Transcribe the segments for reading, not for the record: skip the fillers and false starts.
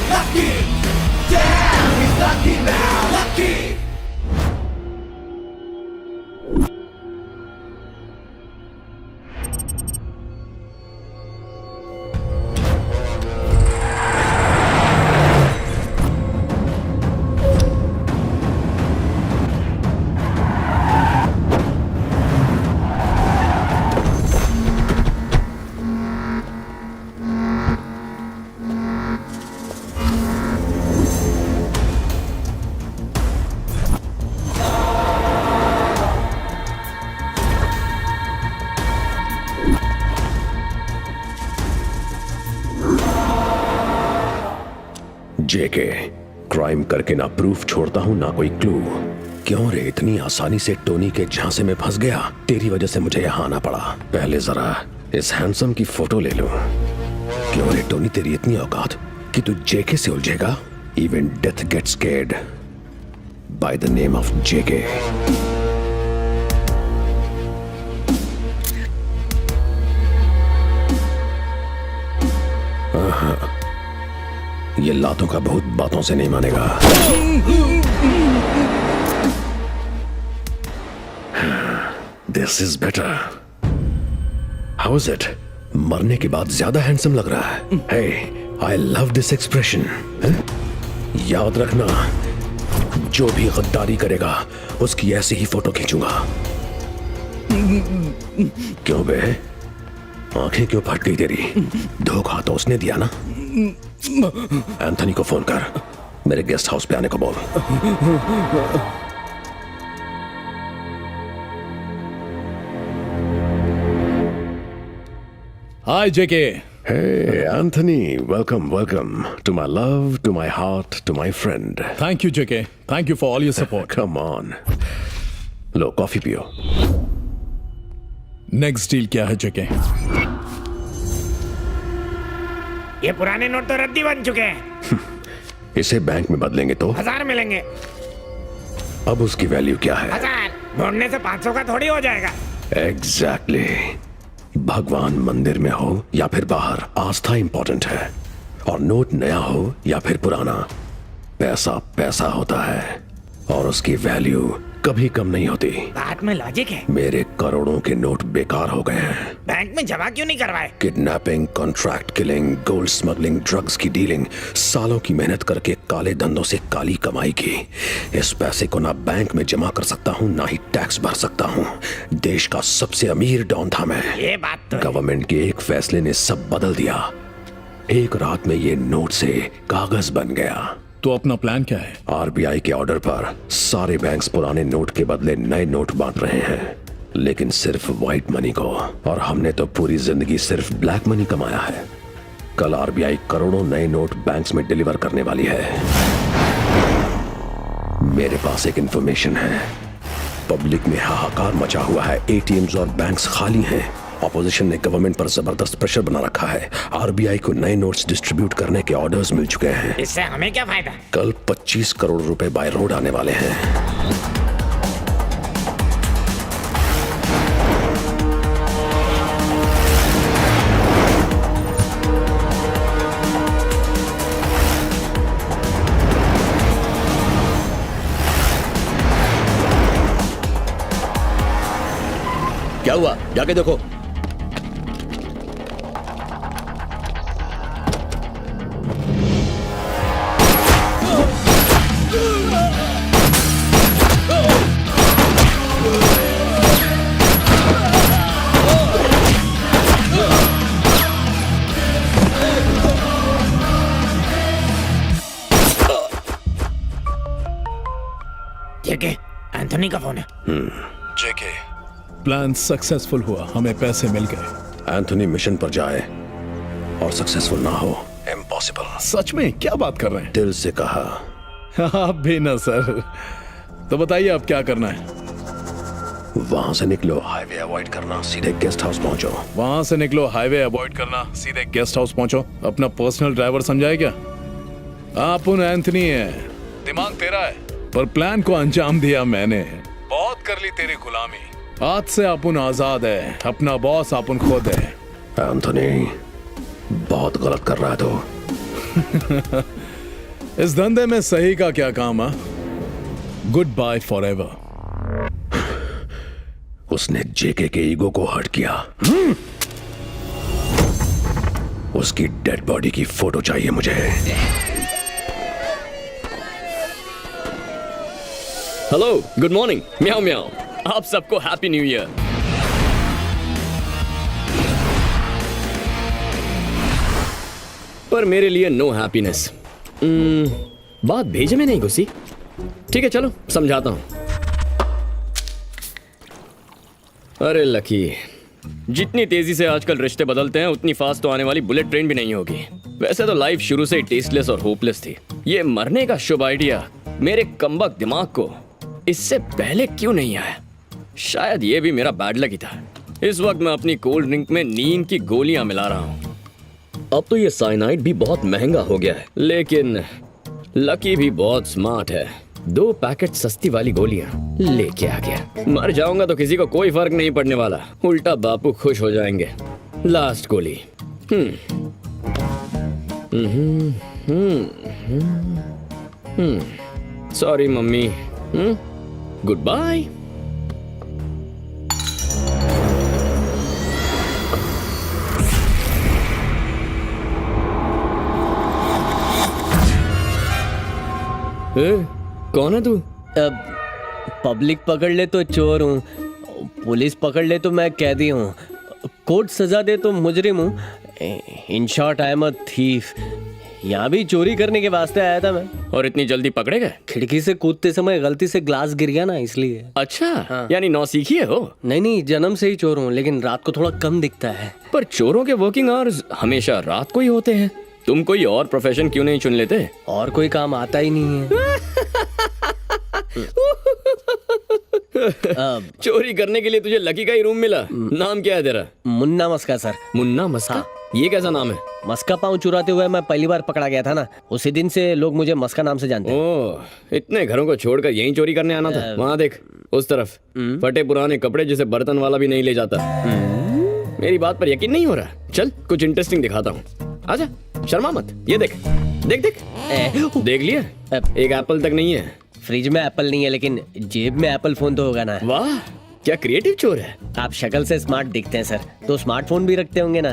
Lucky, damn, he's lucky now. Lucky. जेके, crime करके ना proof छोड़ता हूं ना कोई क्लू। क्यों रे इतनी आसानी से टोनी के झांसे में फंस गया? तेरी वजह से मुझे यहाँ आना पड़ा। पहले जरा इस हैंडसम की फोटो ले लूं। क्यों रे टोनी, तेरी इतनी औकात कि तू जेके से उलझेगा? Even death gets scared by the name of JK. ये लातों का भूत बातों से नहीं मानेगा। This is better. How is it? मरने के बाद ज्यादा हैंडसम लग रहा है। Hey, I love this expression. याद रखना, जो भी गद्दारी करेगा उसकी ऐसी ही फोटो खींचूंगा। क्यों बे, आंखें क्यों फट गई तेरी? धोखा तो उसने दिया ना। एंथनी को फोन कर, मेरे गेस्ट हाउस पे आने को बोल। हाय जेके। Hey Anthony, welcome, welcome to my love, to my heart, to my friend. Thank you JK, thank you for all your support. Come on. Low coffee पियो। नेक्स्ट डील क्या है जेके? ये पुराने नोट तो रद्दी बन चुके हैं। इसे बैंक में बदलेंगे तो 1000 मिलेंगे। अब उसकी वैल्यू क्या है? 1000 ढूंढने से 500 का थोड़ी हो जाएगा। एग्जैक्टली। भगवान मंदिर में हो या फिर बाहर, आस्था इंपॉर्टेंट है। और नोट नया हो या फिर पुराना, पैसा पैसा होता है और उसकी वैल्यू कभी कम नहीं होती। बात में लॉजिक है। मेरे करोड़ों के नोट बेकार हो गए हैं। बैंक में जमा क्यों नहीं करवाए? Kidnapping, contract killing, gold smuggling, drugs की डीलिंग, सालों की मेहनत करके काले धंधों से काली कमाई की। इस पैसे को ना बैंक में जमा कर सकता हूँ ना ही टैक्स भर सकता हूँ। देश का सबसे अमीर डॉन था मैं। ये बात तो है। गवर्नमेंट के एक फैसले ने सब बदल दिया। एक रात में ये नोट से कागज बन गया। तो अपना प्लान क्या है? आरबीआई के ऑर्डर पर सारे बैंक्स पुराने नोट के बदले नए नोट बांट रहे हैं, लेकिन सिर्फ व्हाइट मनी को। और हमने तो पूरी जिंदगी सिर्फ ब्लैक मनी कमाया है। कल आरबीआई करोड़ों नए नोट बैंक्स में डिलीवर करने वाली है। मेरे पास एक इंफॉर्मेशन है। पब्लिक में हाहाकार मचा हुआ है। एटीएम्स और बैंक्स खाली हैं। ऑपोजिशन ने गवर्नमेंट पर जबरदस्त प्रेशर बना रखा है। आरबीआई को नए नोट्स डिस्ट्रीब्यूट करने के ऑर्डर्स मिल चुके हैं। इससे हमें क्या फायदा? कल 25 करोड़ रुपए बाय रोड आने वाले हैं। क्या हुआ? जाके देखो। जेके, एंथनी का फोन है। जेके, प्लान सक्सेसफुल हुआ, हमें पैसे मिल गए। एंथनी मिशन पर जाए और सक्सेसफुल ना हो, इम्पॉसिबल। सच में? क्या बात कर रहे हैं? दिल से कहा। आप भी ना सर। तो बताइए अब क्या करना है? वहां से निकलो, हाईवे अवॉइड करना, सीधे गेस्ट हाउस पहुंचो। वहां से निकलो, हाईवे अवॉइड करना, सीधे गेस्ट हाउस पहुंचो। अपना पर्सनल ड्राइवर समझाए क्या? आप उन एंथनी है, दिमाग तेरा है, पर प्लान को अंजाम दिया मैंने। बहुत कर ली तेरी गुलामी। आज से अपुन आजाद है, अपना बॉस अपुन खुद है। एंथनी, बहुत गलत कर रहा है तो। इस धंधे में सही का क्या काम है? Goodbye forever. उसने जेके के ईगो को हर्ट किया। उसकी डेड बॉडी की फोटो चाहिए मुझे। Hello, good morning. Meow meow. आप सबको हैप्पी न्यू ईयर। पर मेरे लिए नो हैप्पीनेस। बात भेजे में नहीं घुसी। ठीक है, चलो समझाता हूं। अरे लकी, जितनी तेजी से आजकल रिश्ते बदलते हैं उतनी फास्ट तो आने वाली बुलेट ट्रेन भी नहीं होगी। वैसे तो लाइफ शुरू से ही टेस्टलेस और होपलेस थी। ये मरने का शुभ आइडिया मेरे कमबख्त दिमाग को इससे पहले क्यों नहीं आया? शायद ये भी मेरा बैड लक ही था। इस वक्त मैं अपनी कोल्ड ड्रिंक में नींद की गोलियां मिला रहा हूँ। अब तो ये साइनाइड भी बहुत महंगा हो गया है, लेकिन लकी भी बहुत स्मार्ट है। 2 पैकेट सस्ती वाली गोलियां लेके आ गया। मर जाऊंगा तो किसी को कोई फर्क नहीं पड़ने वाला, उल्टा बापू खुश हो जाएंगे। लास्ट गोली। सॉरी मम्मी। Goodbye. कौन है तू? पब्लिक पकड़ ले तो चोर हूँ, पुलिस पकड़ ले तो मैं कैदी हूँ, कोर्ट सजा दे तो मुजरिम हूँ। In short I am a thief. यहाँ भी चोरी करने के वास्ते आया था मैं। और इतनी जल्दी पकड़े गए? खिड़की से कूदते समय गलती से ग्लास गिर गया ना, इसलिए। अच्छा, हाँ। यानी नौसीखी है हो? नहीं, जन्म से ही चोर हूँ, लेकिन रात को थोड़ा कम दिखता है। पर चोरों के वर्किंग आवर्स हमेशा रात को ही होते हैं। तुम कोई और प्रोफेशन क्यों नहीं चुन लेते? और कोई काम आता ही नहीं है। चोरी करने के लिए तुझे लकी का ही रूम मिला। नाम क्या है तेरा? मुन्ना मस्का सर। मुन्ना मस्का? ये कैसा नाम है? मस्का पाँव चुराते हुए मैं पहली बार पकड़ा गया था ना, उसी दिन से लोग मुझे मस्का नाम से जानते हैं। ओह, इतने घरों को छोड़कर यहीं चोरी करने आना था? वहाँ देख, उस तरफ फटे पुराने कपड़े जिसे बर्तन वाला भी नहीं ले जाता। मेरी बात पर यकीन नहीं हो रहा? चल कुछ इंटरेस्टिंग दिखाता हूँ। आजा, शर्मा मत। ये देख देख देख। देख लिया? एक एप्पल तक नहीं है। फ्रिज में एप्पल नहीं है, लेकिन जेब में एप्पल फोन तो होगा ना। वाह, क्या क्रिएटिव चोर है। आप शक्ल से स्मार्ट दिखते हैं सर, तो स्मार्टफोन भी रखते होंगे ना।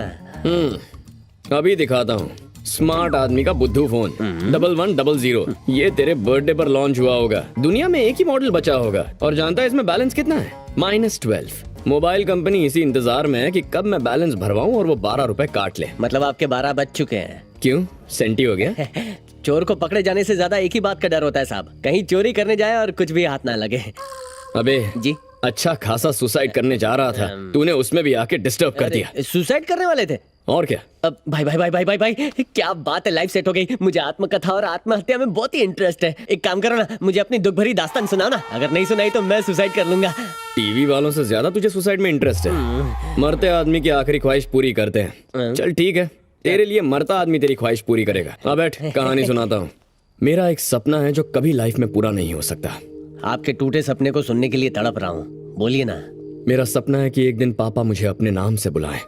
अभी दिखाता हूँ। स्मार्ट आदमी का बुद्धू फोन 1100। ये तेरे बर्थडे पर लॉन्च हुआ होगा। दुनिया में एक ही मॉडल बचा होगा। और जानता है इसमें बैलेंस कितना है? -12। मोबाइल कंपनी इसी इंतजार में है कि कब मैं बैलेंस भरवाऊं और वो 12 रुपए काट ले। मतलब आपके 12 बज चुके हैं। क्यों, सेंटी हो गया? चोर को पकड़े जाने से ज्यादा एक ही बात का डर होता है साहब, कहीं चोरी करने जाए और कुछ भी हाथ ना लगे। अबे जी, अच्छा खासा सुसाइड करने जा रहा था, तूने उसमें भी आके डिस्टर्ब कर दिया। सुसाइड करने वाले थे? और क्या? अब भाई, क्या बात है, लाइफ सेट हो गई। मुझे आत्मकथा और आत्महत्या में बहुत ही इंटरेस्ट है। एक काम करो ना, मुझे अपनी दुख भरी दास्तान सुनाओ ना। अगर नहीं सुनाई तो मैं सुसाइड कर लूंगा। टीवी वालों से ज्यादा तुझे सुसाइड में इंटरेस्ट है। मरते आदमी की आखिरी ख्वाहिश पूरी करते हैं। चल ठीक है, तेरे लिए मरता आदमी तेरी ख्वाहिश पूरी करेगा। अब बैठ, कहानी सुनाता हूँ। मेरा एक सपना है जो कभी लाइफ में पूरा नहीं हो सकता। आपके टूटे सपने को सुनने के लिए तड़प रहा हूँ, बोलिए ना। मेरा सपना है कि एक दिन पापा मुझे अपने नाम से बुलाएं।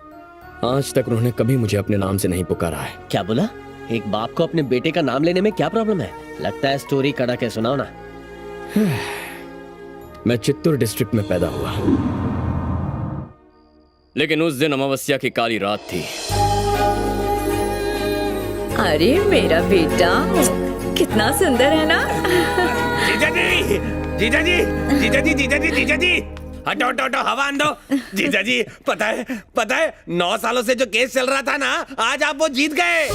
आज तक उन्होंने कभी मुझे अपने नाम से नहीं पुकारा है। क्या बोला? एक बाप को अपने बेटे का नाम लेने में क्या प्रॉब्लम है? लगता है स्टोरी कड़ा के सुनाओ ना। मैं चित्तूर डिस्ट्रिक्ट में पैदा हुआ, लेकिन उस दिन अमावस्या की काली रात थी। अरे मेरा बेटा कितना सुंदर है ना। जीजाजी हटो हवा आन दो। जीजाजी पता है 9 सालों से जो केस चल रहा था ना, आज आप वो जीत गए।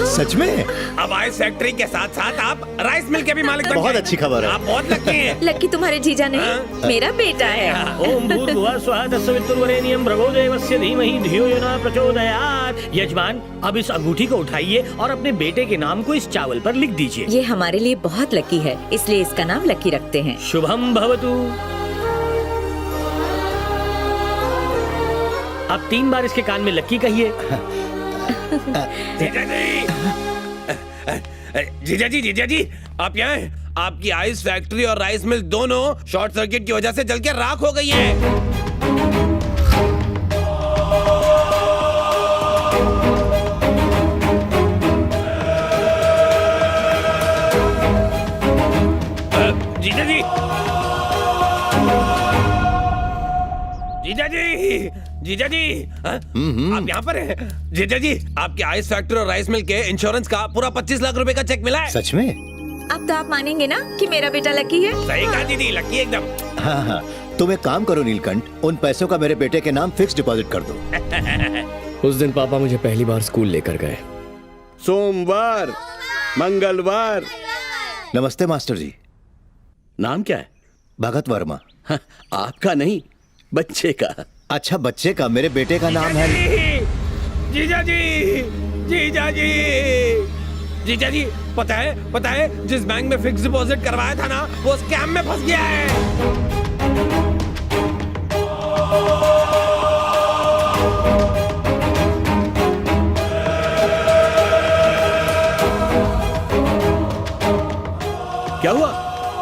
सच में? अब आइस फैक्ट्री के साथ साथ आप राइस मिल के भी मालिक बन गए। बहुत अच्छी खबर है। आप बहुत लकी हैं। लकी तुम्हारे जीजा नहीं, मेरा बेटा है। ओम भूर्भुवः स्वः तत्सवितुर्वरेण्यं भर्गो देवस्य धीमहि धियो यो न प्रचोदयात्। यजमान, अब इस अंगूठी को उठाइए और अपने बेटे के नाम को इस चावल पर लिख दीजिए। ये हमारे लिए बहुत लकी है, इसलिए इसका नाम लकी रखते हैं। शुभम भवतु। अब 3 बार इसके कान में लक्की कहिए। जीजाजी आप यहाँ हैं? आपकी आइस फैक्ट्री और राइस मिल दोनों शॉर्ट सर्किट की वजह से जल के राख हो गई हैं। जीजा जी, जीजा जी, हाँ? आप यहाँ पर हैं? जीजा जी, आपके आइस फैक्ट्री और राइस मिल के इंश्योरेंस का पूरा 25 लाख रुपए का चेक मिला है। सच में? अब तो आप मानेंगे ना कि मेरा बेटा लकी है। सही कहा दीदी, लकी एकदम। हाँ हाँ, तुम एक काम करो नीलकंठ, उन पैसों का मेरे बेटे के नाम फिक्स डिपॉजिट कर दो। उस दिन पापा मुझे पहली बार स्कूल लेकर गए। सोमवार, मंगलवार। नमस्ते मास्टर जी। नाम क्या है? भगत वर्मा। हाँ, आपका नहीं, बच्चे का। अच्छा, बच्चे का? मेरे बेटे का नाम है। जीजा जी, जीजा जी, जीजा जी, पता है जिस बैंक में फिक्स डिपॉजिट करवाया था ना, वो स्कैम में फंस गया है। क्या हुआ?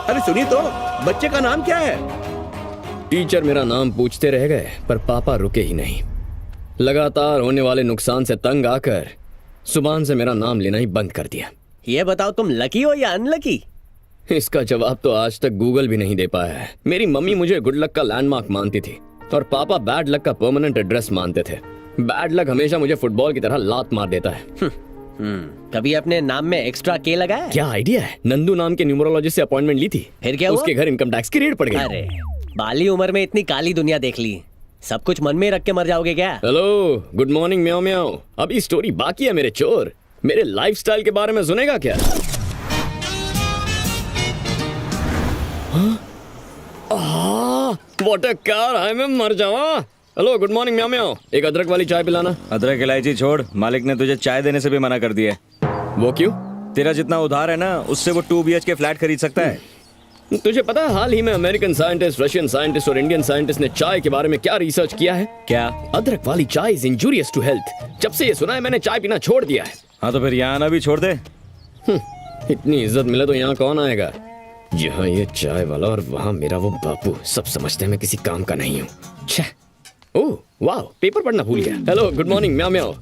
अरे सुनिए तो, बच्चे का नाम क्या है? टीचर मेरा नाम पूछते रह गए, पर पापा रुके ही नहीं। लगातार होने वाले नुकसान से तंग आकर सुभान से मेरा नाम लेना ही बंद कर दिया। ये बताओ, तुम लकी हो या अनलकी? इसका जवाब तो आज तक गूगल भी नहीं दे पाया है। मेरी मम्मी मुझे गुड लक का लैंडमार्क मानती थी और पापा बैड लक का परमानेंट एड्रेस मानते थे। बैड लक हमेशा मुझे फुटबॉल की तरह लात मार देता है। कभी अपने नाम में एक्स्ट्रा के लगाया? क्या आइडिया है? नंदू नाम के न्यूमरोलॉजिस्ट से अपॉइंटमेंट ली थी। फिर क्या हुआ? उसके घर इनकम टैक्स की रेड पड़ गई। अरे, बाली उम्र में इतनी काली दुनिया देख ली, सब कुछ मन में रख के मर जाओगे क्या? हेलो, गुड मॉर्निंग म्याओ म्याओ। अभी स्टोरी बाकी है मेरे चोर। मेरे लाइफस्टाइल के बारे में सुनेगा क्या? व्हाट अ कार, आई मैं मर जावा। हेलो, गुड मॉर्निंग म्याओ म्याओ। एक अदरक वाली चाय पिलाना। अदरक इलायची छोड़, मालिक ने तुझे चाय देने से भी मना कर दिया है। वो क्यों? तेरा जितना उधार है ना, उससे वो 2 BHK फ्लैट खरीद सकता है। तुझे पता है हाल ही में अमेरिकन साइंटिस्ट, रशियन साइंटिस्ट और इंडियन साइंटिस्ट ने चाय के बारे में क्या रिसर्च किया है? क्या? अदरक वाली चाय इज इंजूरियस टू हेल्थ। जब से ये सुना है मैंने चाय पीना छोड़ दिया है। हाँ तो फिर यहाँ आना भी छोड़ दे। इतनी इज्जत मिले तो यहाँ कौन आएगा? यहाँ ये चाय वाला और वहाँ मेरा वो बापू, सब समझते हैं मैं किसी काम का नहीं हूँ। ओह वाह, पेपर पढ़ना भूल गया। हेलो, गुड मॉर्निंग म्याओ म्याओ।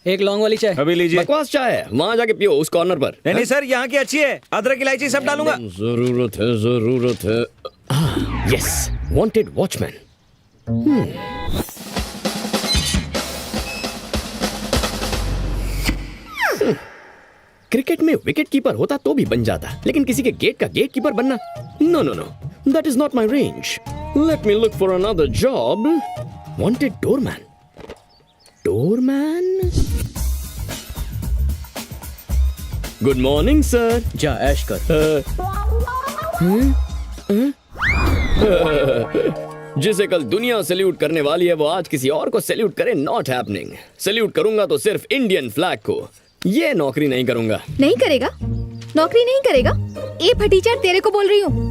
एक लॉन्ग वाली चाय। अभी लीजिए। बकवास चाय है, वहाँ जाके पियो उस कॉर्नर पर। नहीं सर, यहाँ की अच्छी है, अदरक इलायची सब डालूंगा। जरूरत है। Yes, wanted watchman. क्रिकेट में विकेट कीपर होता तो भी बन जाता, लेकिन किसी के गेट का गेट कीपर बनना, no no no, that is not my range. Let me look for another job. Wanted doorman. Doorman. Good morning sir. जा ऐश कर। जिसे कल दुनिया सैल्यूट करने वाली है, वो आज किसी और को सैल्यूट करे, नॉट हैपनिंग। सैल्यूट करूंगा तो सिर्फ इंडियन फ्लैग को। ये नौकरी नहीं करूंगा। नहीं करेगा? नौकरी नहीं करेगा? ए फटीचर, तेरे को बोल रही हूँ।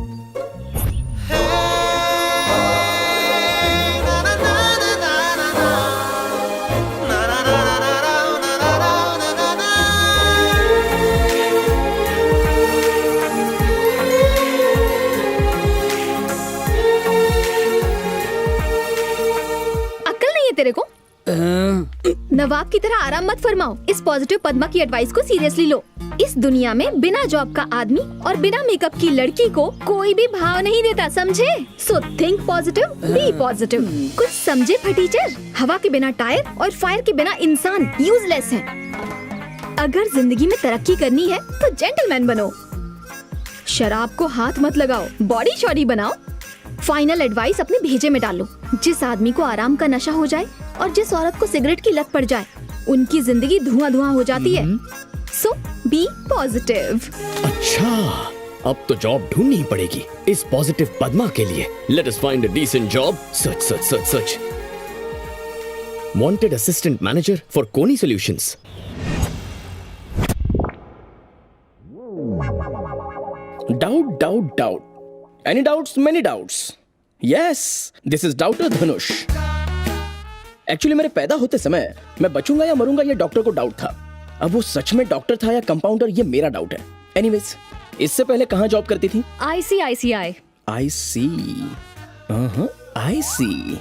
अक्ल नहीं है तेरे को? नवाब की तरह आराम मत फरमाओ। इस पॉजिटिव पद्मा की एडवाइस को सीरियसली लो। इस दुनिया में बिना जॉब का आदमी और बिना मेकअप की लड़की को कोई भी भाव नहीं देता, समझे? So think positive, be positive. कुछ समझे फटीचर? हवा के बिना टायर और फायर के बिना इंसान यूजलेस है। अगर जिंदगी में तरक्की करनी है तो जेंटलमैन बनो। शराब को हाथ मत लगाओ, बॉडी शॉडी बनाओ। फाइनल एडवाइस अपने भेजे में डालो। जिस आदमी को आराम का नशा हो जाए और जिस औरत को सिगरेट की लत पड़ जाए, उनकी जिंदगी धुआं धुआं हो जाती है। सो बी पॉजिटिव। अच्छा, अब तो जॉब ढूंढनी पड़ेगी इस पॉजिटिव पद्मा के लिए। Let us find a decent job. Search search search search. Wanted assistant manager for Koni solutions. Doubt. Any doubts? Many doubts. Yes, this is Doubter Dhanush. Actually मेरे पैदा होते समय मैं बचूंगा या मरूंगा ये डॉक्टर को डाउट था। अब वो सच में डॉक्टर था या कंपाउंडर, ये मेरा डाउट है। एनीवेज, इससे पहले कहाँ जॉब करती थी? ICICI। I see।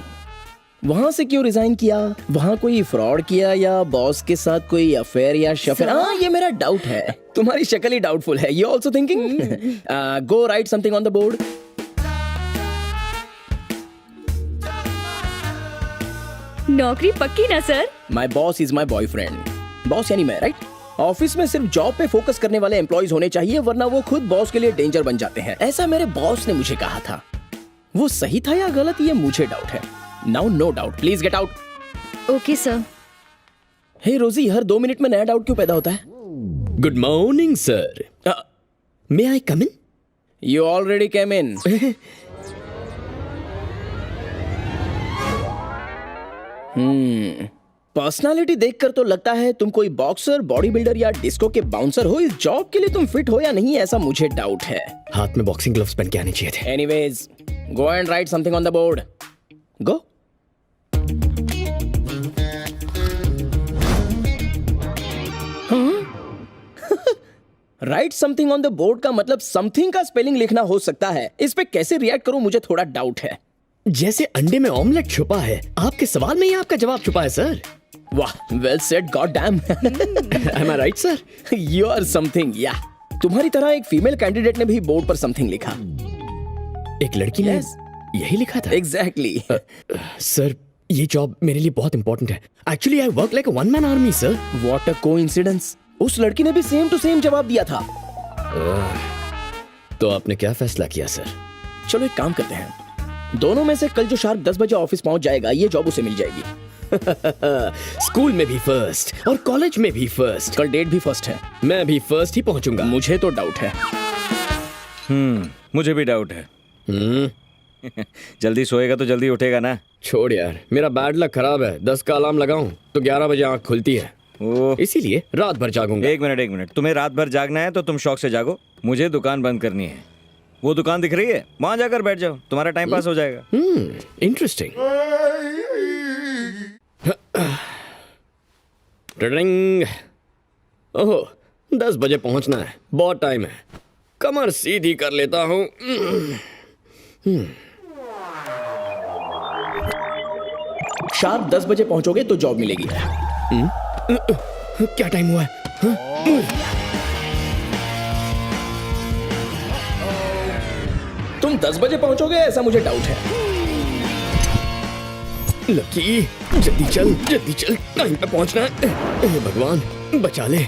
वहां से क्यों रिजाइन किया? वहां कोई फ्रॉड किया या बॉस के साथ कोई अफेयर या शफेयर? हाँ, ये मेरा डाउट है। तुम्हारी शक्ल ही डाउटफुल है। You also thinking? Go right something on the board. नौकरी पक्की ना sir? My boss is my boyfriend. Boss यानी मैं, राइट? ऑफिस में सिर्फ जॉब पे फोकस करने वाले एम्प्लॉयज होने चाहिए, वरना वो खुद बॉस के लिए डेंजर बन जाते हैं। ऐसा मेरे बॉस ने मुझे कहा था। वो सही था या गलत, ये मुझे डाउट है। Now no doubt, please get out. Okay sir. Hey Rosie, हर 2 मिनट में नया डाउट क्यों पैदा होता है? Good morning sir, may I come in? You already came in. Personality देखकर तो लगता है तुम कोई बॉक्सर, बॉडी बिल्डर या डिस्को के बाउंसर हो। इस जॉब के लिए तुम फिट हो या नहीं, ऐसा मुझे डाउट है। हाथ में बॉक्सिंग ग्लव्स पहन के आने चाहिए थे। Anyways, go and right something on the board. Go. Right something on the board का मतलब समथिंग का स्पेलिंग लिखना हो सकता है। इस पे कैसे रिएक्ट करूं, मुझे थोड़ा डाउट है। जैसे अंडे में ऑमलेट छुपा है, आपके सवाल में ही आपका जवाब छुपा है सर। वाह, well said, God damn. Am I right, sir? You are something, या। तुम्हारी तरह एक फीमेल कैंडिडेट ने भी बोर्ड पर समथिंग लिखा। एक लड़की ने यही लिखा था? एग्जैक्टली। सर, ये जॉब मेरे लिए बहुत इंपॉर्टेंट है। Actually I work like a one man army sir. What a coincidence. उस लड़की ने भी सेम टू सेम जवाब दिया था। तो आपने क्या फैसला किया सर? चलो एक काम करते हैं, दोनों में से कल जो शार्प 10 बजे ऑफिस पहुंच जाएगा, ये जॉब उसे मिल जाएगी। स्कूल में भी फर्स्ट और कॉलेज में भी फर्स्ट। कल डेट भी फर्स्ट है। मैं भी फर्स्ट ही पहुंचूंगा। मुझे तो डाउट है। मुझे भी डाउट है। जल्दी सोएगा तो जल्दी उठेगा ना। छोड़ यार, मेरा बैड लक खराब है। 10 का अलार्म लगाऊं तो 11 बजे आंख खुलती है, इसीलिए रात भर जागूंगा। एक मिनट, तुम्हें रात भर जागना है तो तुम शौक से जागो। मुझे दुकान बंद करनी है। वो दुकान दिख रही है, वहां जाकर बैठ जाओ, तुम्हारा टाइम पास हो जाएगा। इंटरेस्टिंग। टिडिंग। ओहो, 10 बजे पहुंचना है, बहुत टाइम है। कमर सीधी कर लेता हूं। शार्प 10 बजे पहुंचोगे तो जॉब मिलेगी। क्या टाइम हुआ है? तुम 10 बजे पहुंचोगे ऐसा मुझे डाउट है। लकी, जल्दी चल, टाइम पे पहुंचना है। हे भगवान, बचा ले।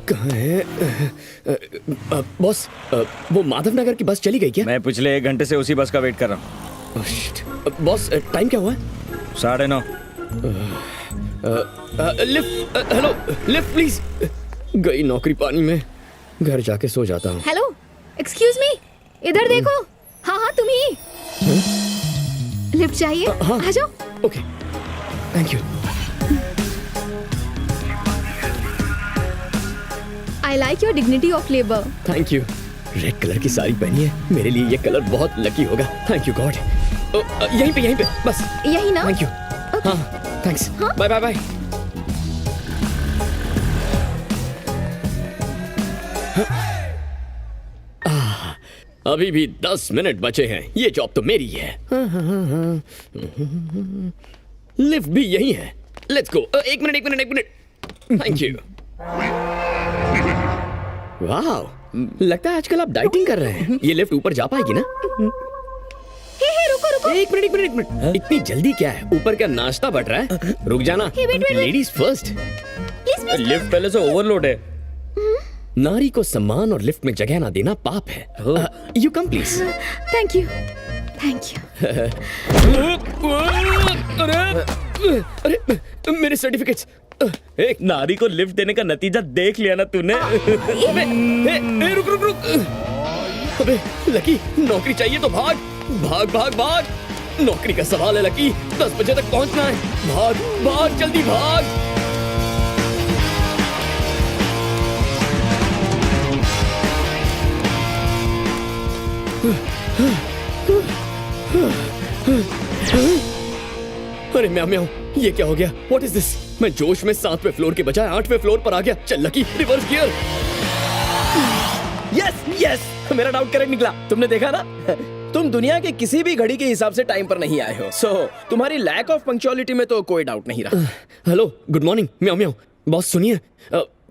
कहाँ है? बॉस, वो माधव नगर की बस चली गई क्या? मैं पिछले 1 घंटे से उसी बस का वेट कर रहा हूँ। बॉस, टाइम क्या हुआ है? 9:30। Lift, hello, lift please. गई नौकरी पानी में, घर जाके सो जाता हूँ। हेलो, एक्सक्यूज मी, इधर देखो। हाँ हाँ, तुम ही। लिफ्ट चाहिए? हाँ। आ जाओ। Okay, thank you. I like your dignity of labour. Thank you. Red colour की साड़ी पहनी है, मेरे लिए ये कलर बहुत लकी होगा। Thank you God. यहीं पे बस। यही ना? Thank you. हाँ, थैंक्स। Bye bye bye. अभी भी 10 मिनट बचे हैं, ये जॉब तो मेरी है। लिफ्ट भी यही है। Let's go. एक मिनट। Thank you. वाह, लगता है आजकल आप डाइटिंग कर रहे हैं। ये लिफ्ट ऊपर जा पाएगी ना? हे, रुको। एक मिनट। इतनी जल्दी क्या है? ऊपर क्या नाश्ता बट रहा है? रुक जाना। wait. Ladies first. Please. Lift पहले से ओवरलोड है। नारी को सम्मान और लिफ्ट में जगह ना देना पाप है। You come please. Thank you. अरे मेरे सर्टिफिकेट्स। एक नारी को लिफ्ट देने का नतीजा देख लिया ना तूने। रुक। अबे लकी, नौकरी चाहिए तो भाग। नौकरी का सवाल है लकी, 10 बजे तक पहुंचना है। भाग, जल्दी भाग। अरे म्याऊ, ये क्या हो गया? What is this? मैं जोश में 7वें फ्लोर के बजाय 8वें फ्लोर पर आ गया। चल लकी, रिवर्स गियर। यस, मेरा डाउट करेक्ट निकला। तुमने देखा ना, तुम दुनिया के किसी भी घड़ी के हिसाब से टाइम पर नहीं आए हो। सो तुम्हारी लैक ऑफ पंक्चुअलिटी में तो कोई डाउट नहीं रहा। Hello, good morning. Meow. Boss सुनिए,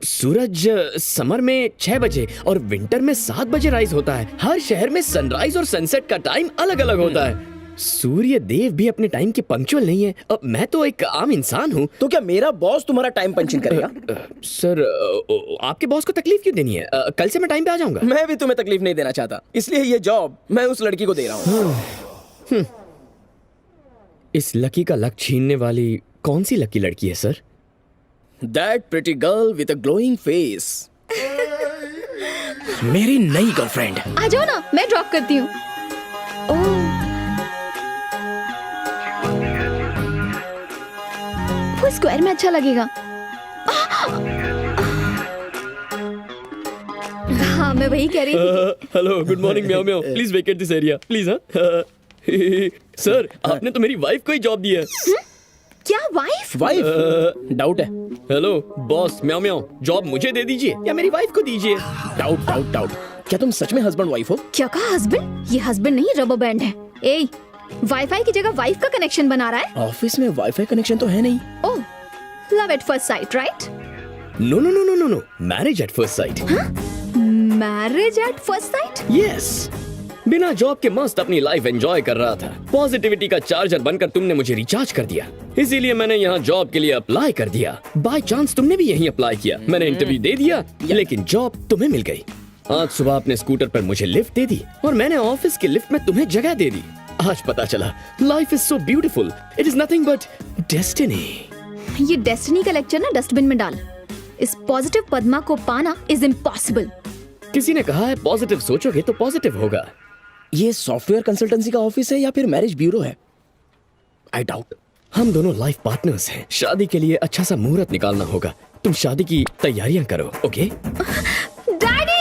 सूरज समर में 6 बजे और विंटर में 7 बजे राइज होता है। हर शहर में सनराइज और सनसेट का टाइम अलग अलग होता है। सूर्य देव भी अपने टाइम के पंक्चुअल नहीं है। अब मैं तो एक आम इंसान हूँ। तो क्या मेरा बॉस तुम्हारा टाइम पंचिंग करेगा? सर आपके बॉस को तकलीफ क्यों देनी है? कल से मैं टाइम पे आ जाऊंगा। मैं भी तुम्हें तकलीफ नहीं देना चाहता, इसलिए ये जॉब मैं उस लड़की को दे रहा हूँ। इस लकी का लक छीनने वाली कौन सी लकी लड़की है sir? That pretty girl with a glowing face, मेरी नई गर्लफ्रेंड। आ जाओ ना, मैं ड्रॉप करती हूँ। ओह, वो स्क्वायर में अच्छा लगेगा। हाँ, मैं वही कह रही थी। Hello, good morning meow meow. Please vacate this area please. Sir आपने तो मेरी वाइफ को ही जॉब दी है। क्या वाइफ? वाइफ? डाउट है। हेलो बॉस, म्याओ म्याओ, जॉब मुझे दे दीजिए या मेरी वाइफ को दीजिए। Doubt doubt doubt. क्या तुम सच में हस्बैंड वाइफ हो? क्या कहा हस्बैंड? ये हस्बैंड नहीं, रबर बैंड है। ए, वाईफाई की जगह वाइफ का कनेक्शन बना रहा है। ऑफिस में वाईफाई कनेक्शन तो है नहीं। Oh, love at first sight, right? No no no no no no, marriage at first sight. Marriage at first sight? Yes. बिना जॉब के मस्त अपनी लाइफ एंजॉय कर रहा था। पॉजिटिविटी का चार्जर बनकर तुमने मुझे रिचार्ज कर दिया, इसीलिए मैंने यहाँ जॉब के लिए अप्लाई कर दिया। बाय चांस तुमने भी यहीं अप्लाई किया। मैंने इंटरव्यू दे दिया, लेकिन जॉब तुम्हें मिल गई। आज सुबह अपने स्कूटर पर मुझे लिफ्ट दे दी और मैंने ऑफिस के लिफ्ट में तुम्हें जगह दे दी। आज पता चला life is so beautiful, it is nothing but destiny. ये डेस्टिनी का लेक्चर ना डस्टबिन में डाल। इस पॉजिटिव पद्मा को पाना इज इम्पॉसिबल। किसी ने कहा है पॉजिटिव सोचोगे तो पॉजिटिव होगा। ये सॉफ्टवेयर कंसल्टेंसी का ऑफिस है या फिर मैरिज ब्यूरो है? I doubt. हम दोनों लाइफ पार्टनर्स हैं। शादी के लिए अच्छा सा मुहूर्त निकालना होगा। तुम शादी की तैयारियां करो, ओके? डैडी!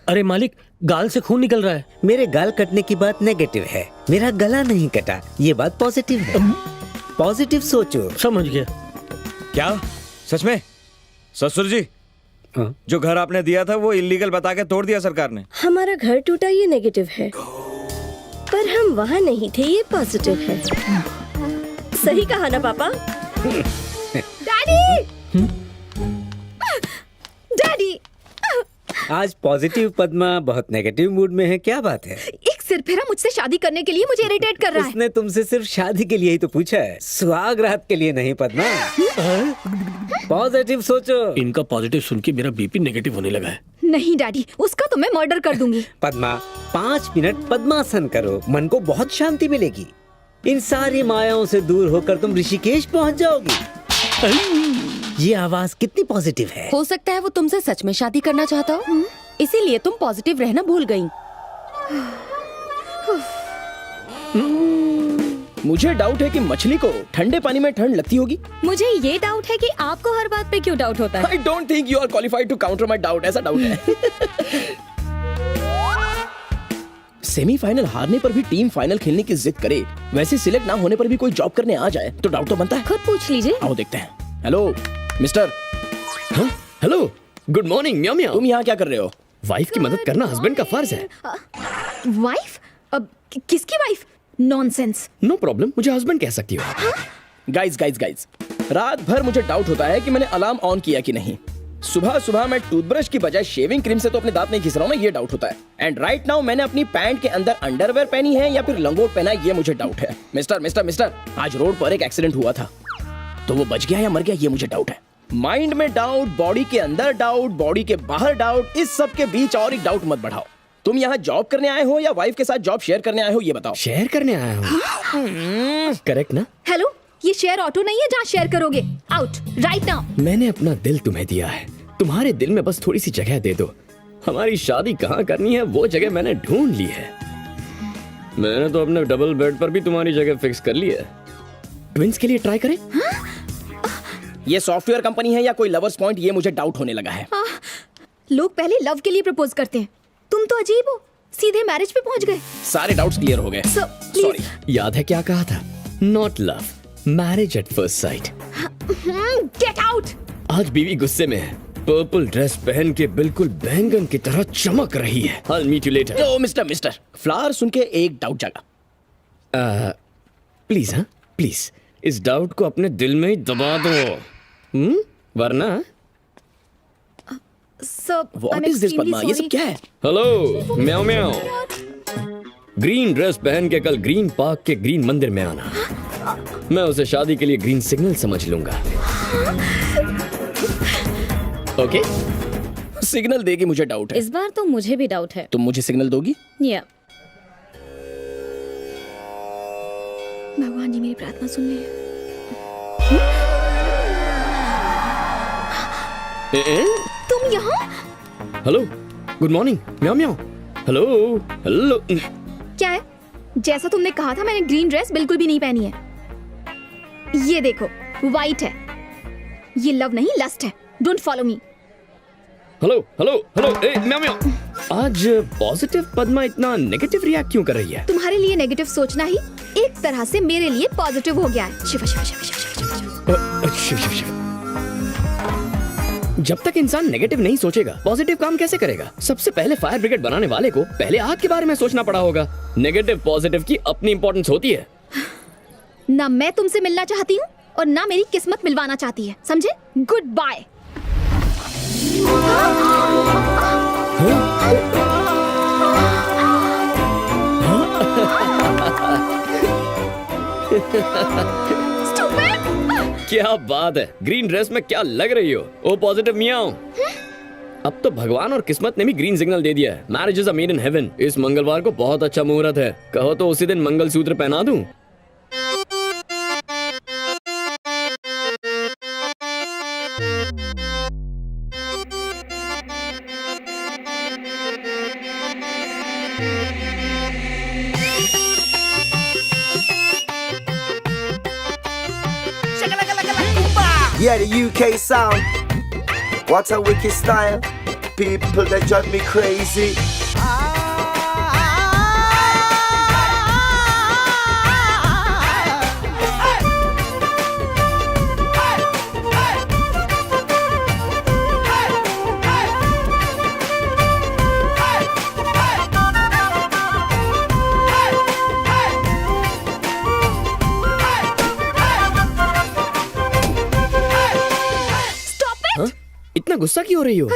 अरे मालिक, गाल से खून निकल रहा है। मेरे गाल कटने की बात नेगेटिव है, मेरा गला नहीं कटा, ये बात पॉजिटिव है। पॉजिटिव सोचो। समझ गया। क्या सच में? ससुर जी, हाँ? जो घर आपने दिया था वो इलीगल बता के तोड़ दिया सरकार ने। हमारा घर टूटा ये नेगेटिव है, पर हम वहाँ नहीं थे, ये पॉजिटिव है। सही कहा ना पापा? डैडी! डैडी! आज पॉजिटिव पद्मा बहुत नेगेटिव मूड में है, क्या बात है? एक सिरफिरा मुझसे शादी करने के लिए मुझे इरिटेट कर रहा है। उसने तुमसे सिर्फ शादी के लिए ही तो पूछा है, सुहागरात के लिए नहीं पद्मा। पॉजिटिव सोचो। इनका पॉजिटिव सुन के मेरा बीपी नेगेटिव होने लगा है। नहीं डैडी, उसका तो मैं मर्डर कर दूंगी। पद्मा 5 मिनट पद्मासन करो, मन को बहुत शांति मिलेगी। इन सारी मायाओं से दूर होकर तुम ऋषिकेश पहुंच जाओगी। ये आवाज कितनी पॉजिटिव है। हो सकता है वो तुमसे सच में शादी करना चाहता हो, इसीलिए तुम पॉजिटिव रहना भूल गई। मुझे डाउट है कि मछली को ठंडे पानी में ठंड लगती होगी। मुझे ये डाउट है कि आपको हर बात पे क्यों डाउट होता है। I don't think you are qualified to counter my doubt. ऐसा डाउट है। सेमीफाइनल हारने पर भी टीम फाइनल खेलने की जिद करे, वैसे सिलेक्ट ना होने पर भी कोई जॉब करने आ जाए तो डाउट तो बनता है। खुद पूछ लीजिए। आओ देखते हैं। Hello mister. हाँ हेलो, गुड मॉर्निंग म्याओ म्याओ। तुम यहाँ क्या कर रहे हो? वाइफ की मदद करना हस्बैंड का फर्ज है। वाइफ? अब किसकी वाइफ? नॉनसेंस। नो प्रॉब्लम, मुझे हस्बैंड कह सकती हो। गाइज गाइज गाइज, रात भर मुझे डाउट होता है कि मैंने अलार्म ऑन किया कि नहीं। सुबह सुबह मैं टूथब्रश की बजाय शेविंग क्रीम से तो अपने दांत नहीं घिस रहा हूँ ना, ये डाउट होता है। एंड राइट नाउ मैंने अपनी पैंट के अंदर अंडरवेयर पहनी है या फिर लंगोट पहना है, ये मुझे डाउट है। मिस्टर मिस्टर मिस्टर, आज रोड पर एक एक्सीडेंट हुआ था, तो वो बच गया या मर गया ये मुझे डाउट है। माइंड में डाउट, बॉडी के अंदर डाउट, बॉडी के बाहर डाउट, इस सब के बीच और एक डाउट मत बढ़ाओ। तुम यहाँ जॉब करने आए हो या वाइफ के साथ जॉब शेयर करने आए हो, ये बताओ। शेयर करने आया हूँ। करेक्ट ना? हेलो, ये शेयर ऑटो नहीं है जहाँ शेयर करोगे। Out right now. मैंने अपना दिल तुम्हें दिया है, तुम्हारे दिल में बस थोड़ी सी जगह दे दो। हमारी शादी कहाँ करनी है वो जगह मैंने ढूंढ ली है। मैंने तो अपने डबल बेड पर भी तुम्हारी जगह फिक्स कर ली है। ट्विंस के लिए ट्राई करें? ये सॉफ्टवेयर कंपनी है या कोई लवर्स पॉइंट, ये मुझे डाउट होने लगा है। लोग पहले लव के लिए प्रपोज करते हैं, तुम तो अजीब हो, सीधे मैरिज पे पहुंच गए। सारे डाउट्स क्लियर हो गए। सॉरी। याद है क्या कहा था? Not love, marriage at first site. Get out. आज बीवी गुस्से में है, पर्पल ड्रेस पहन के बिल्कुल बैंगन की तरह चमक रही है। I'll meet you later. Oh mister, flower सुन के एक डाउट जागा। प्लीज हाँ प्लीज, इस डाउट को अपने दिल में ही दबा दो, वरना sir what is this Padma, ये सब क्या है? हेलो म्याओ म्याओ, ग्रीन ड्रेस पहन के कल ग्रीन पार्क के ग्रीन मंदिर में आना। मैं उसे शादी के लिए ग्रीन सिग्नल समझ लूंगा। ओके, सिग्नल देगी, मुझे डाउट है। इस बार तो मुझे भी डाउट है। तुम मुझे सिग्नल दोगी? या भगवान जी मेरी प्रार्थना सुन ले। तुम यहाँ? Hello, good morning meow meow. Hello hello. क्या है? जैसा तुमने कहा था, मैंने ग्रीन ड्रेस बिल्कुल भी नहीं पहनी है। ये देखो, वाइट है। ये लव नहीं, लस्ट है। Don't follow me. Hello hello hello, ए म्याओ म्याओ। आज पॉजिटिव पद्मा इतना नेगेटिव रिएक्ट क्यों कर रही है? तुम्हारे लिए नेगेटिव सोचना ही एक तरह से मेरे लिए पॉजिटिव हो गया है। शिव शिव शिव शिव शिव शिव। शिव शिव शिव। जब तक इंसान नेगेटिव नहीं सोचेगा, पॉजिटिव काम कैसे करेगा? सबसे पहले फायर ब्रिगेड बनाने वाले को पहले आग के बारे में सोचना पड़ा होगा। नेगेटिव पॉजिटिव की अपनी इंपॉर्टेंस होती है। ना मैं तुमसे मिलना चाहती हूँ और ना मेरी किस्मत मिलवाना चाहती है, समझे? Goodbye. क्या बात है, ग्रीन ड्रेस में क्या लग रही हो? ओ पॉजिटिव मियाओ। अब तो भगवान और किस्मत ने भी ग्रीन सिग्नल दे दिया है। Marriage is a made in heaven. इस मंगलवार को बहुत अच्छा मुहूर्त है। कहो तो उसी दिन मंगलसूत्र पहना दूं। Yeah, the UK sound. What a wicked style. People that drive me crazy. इतना गुस्सा क्यों हो रही हो?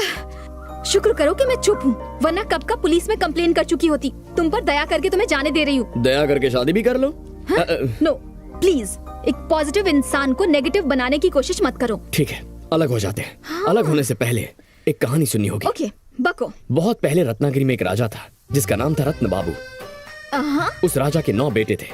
शुक्र करो कि मैं चुप हूँ, वरना कब का पुलिस में कंप्लेन कर चुकी होती। तुम पर दया करके तुम्हें जाने दे रही हूँ। दया करके शादी भी कर लो। नो प्लीज, एक पॉजिटिव इंसान को नेगेटिव बनाने की कोशिश मत करो। ठीक है, अलग हो जाते हैं। हाँ। अलग होने से पहले एक कहानी सुननी होगी। ओके, बको। बहुत पहले रत्नागिरी में एक राजा था जिसका नाम था रत्न बाबू। उस राजा के 9 बेटे थे।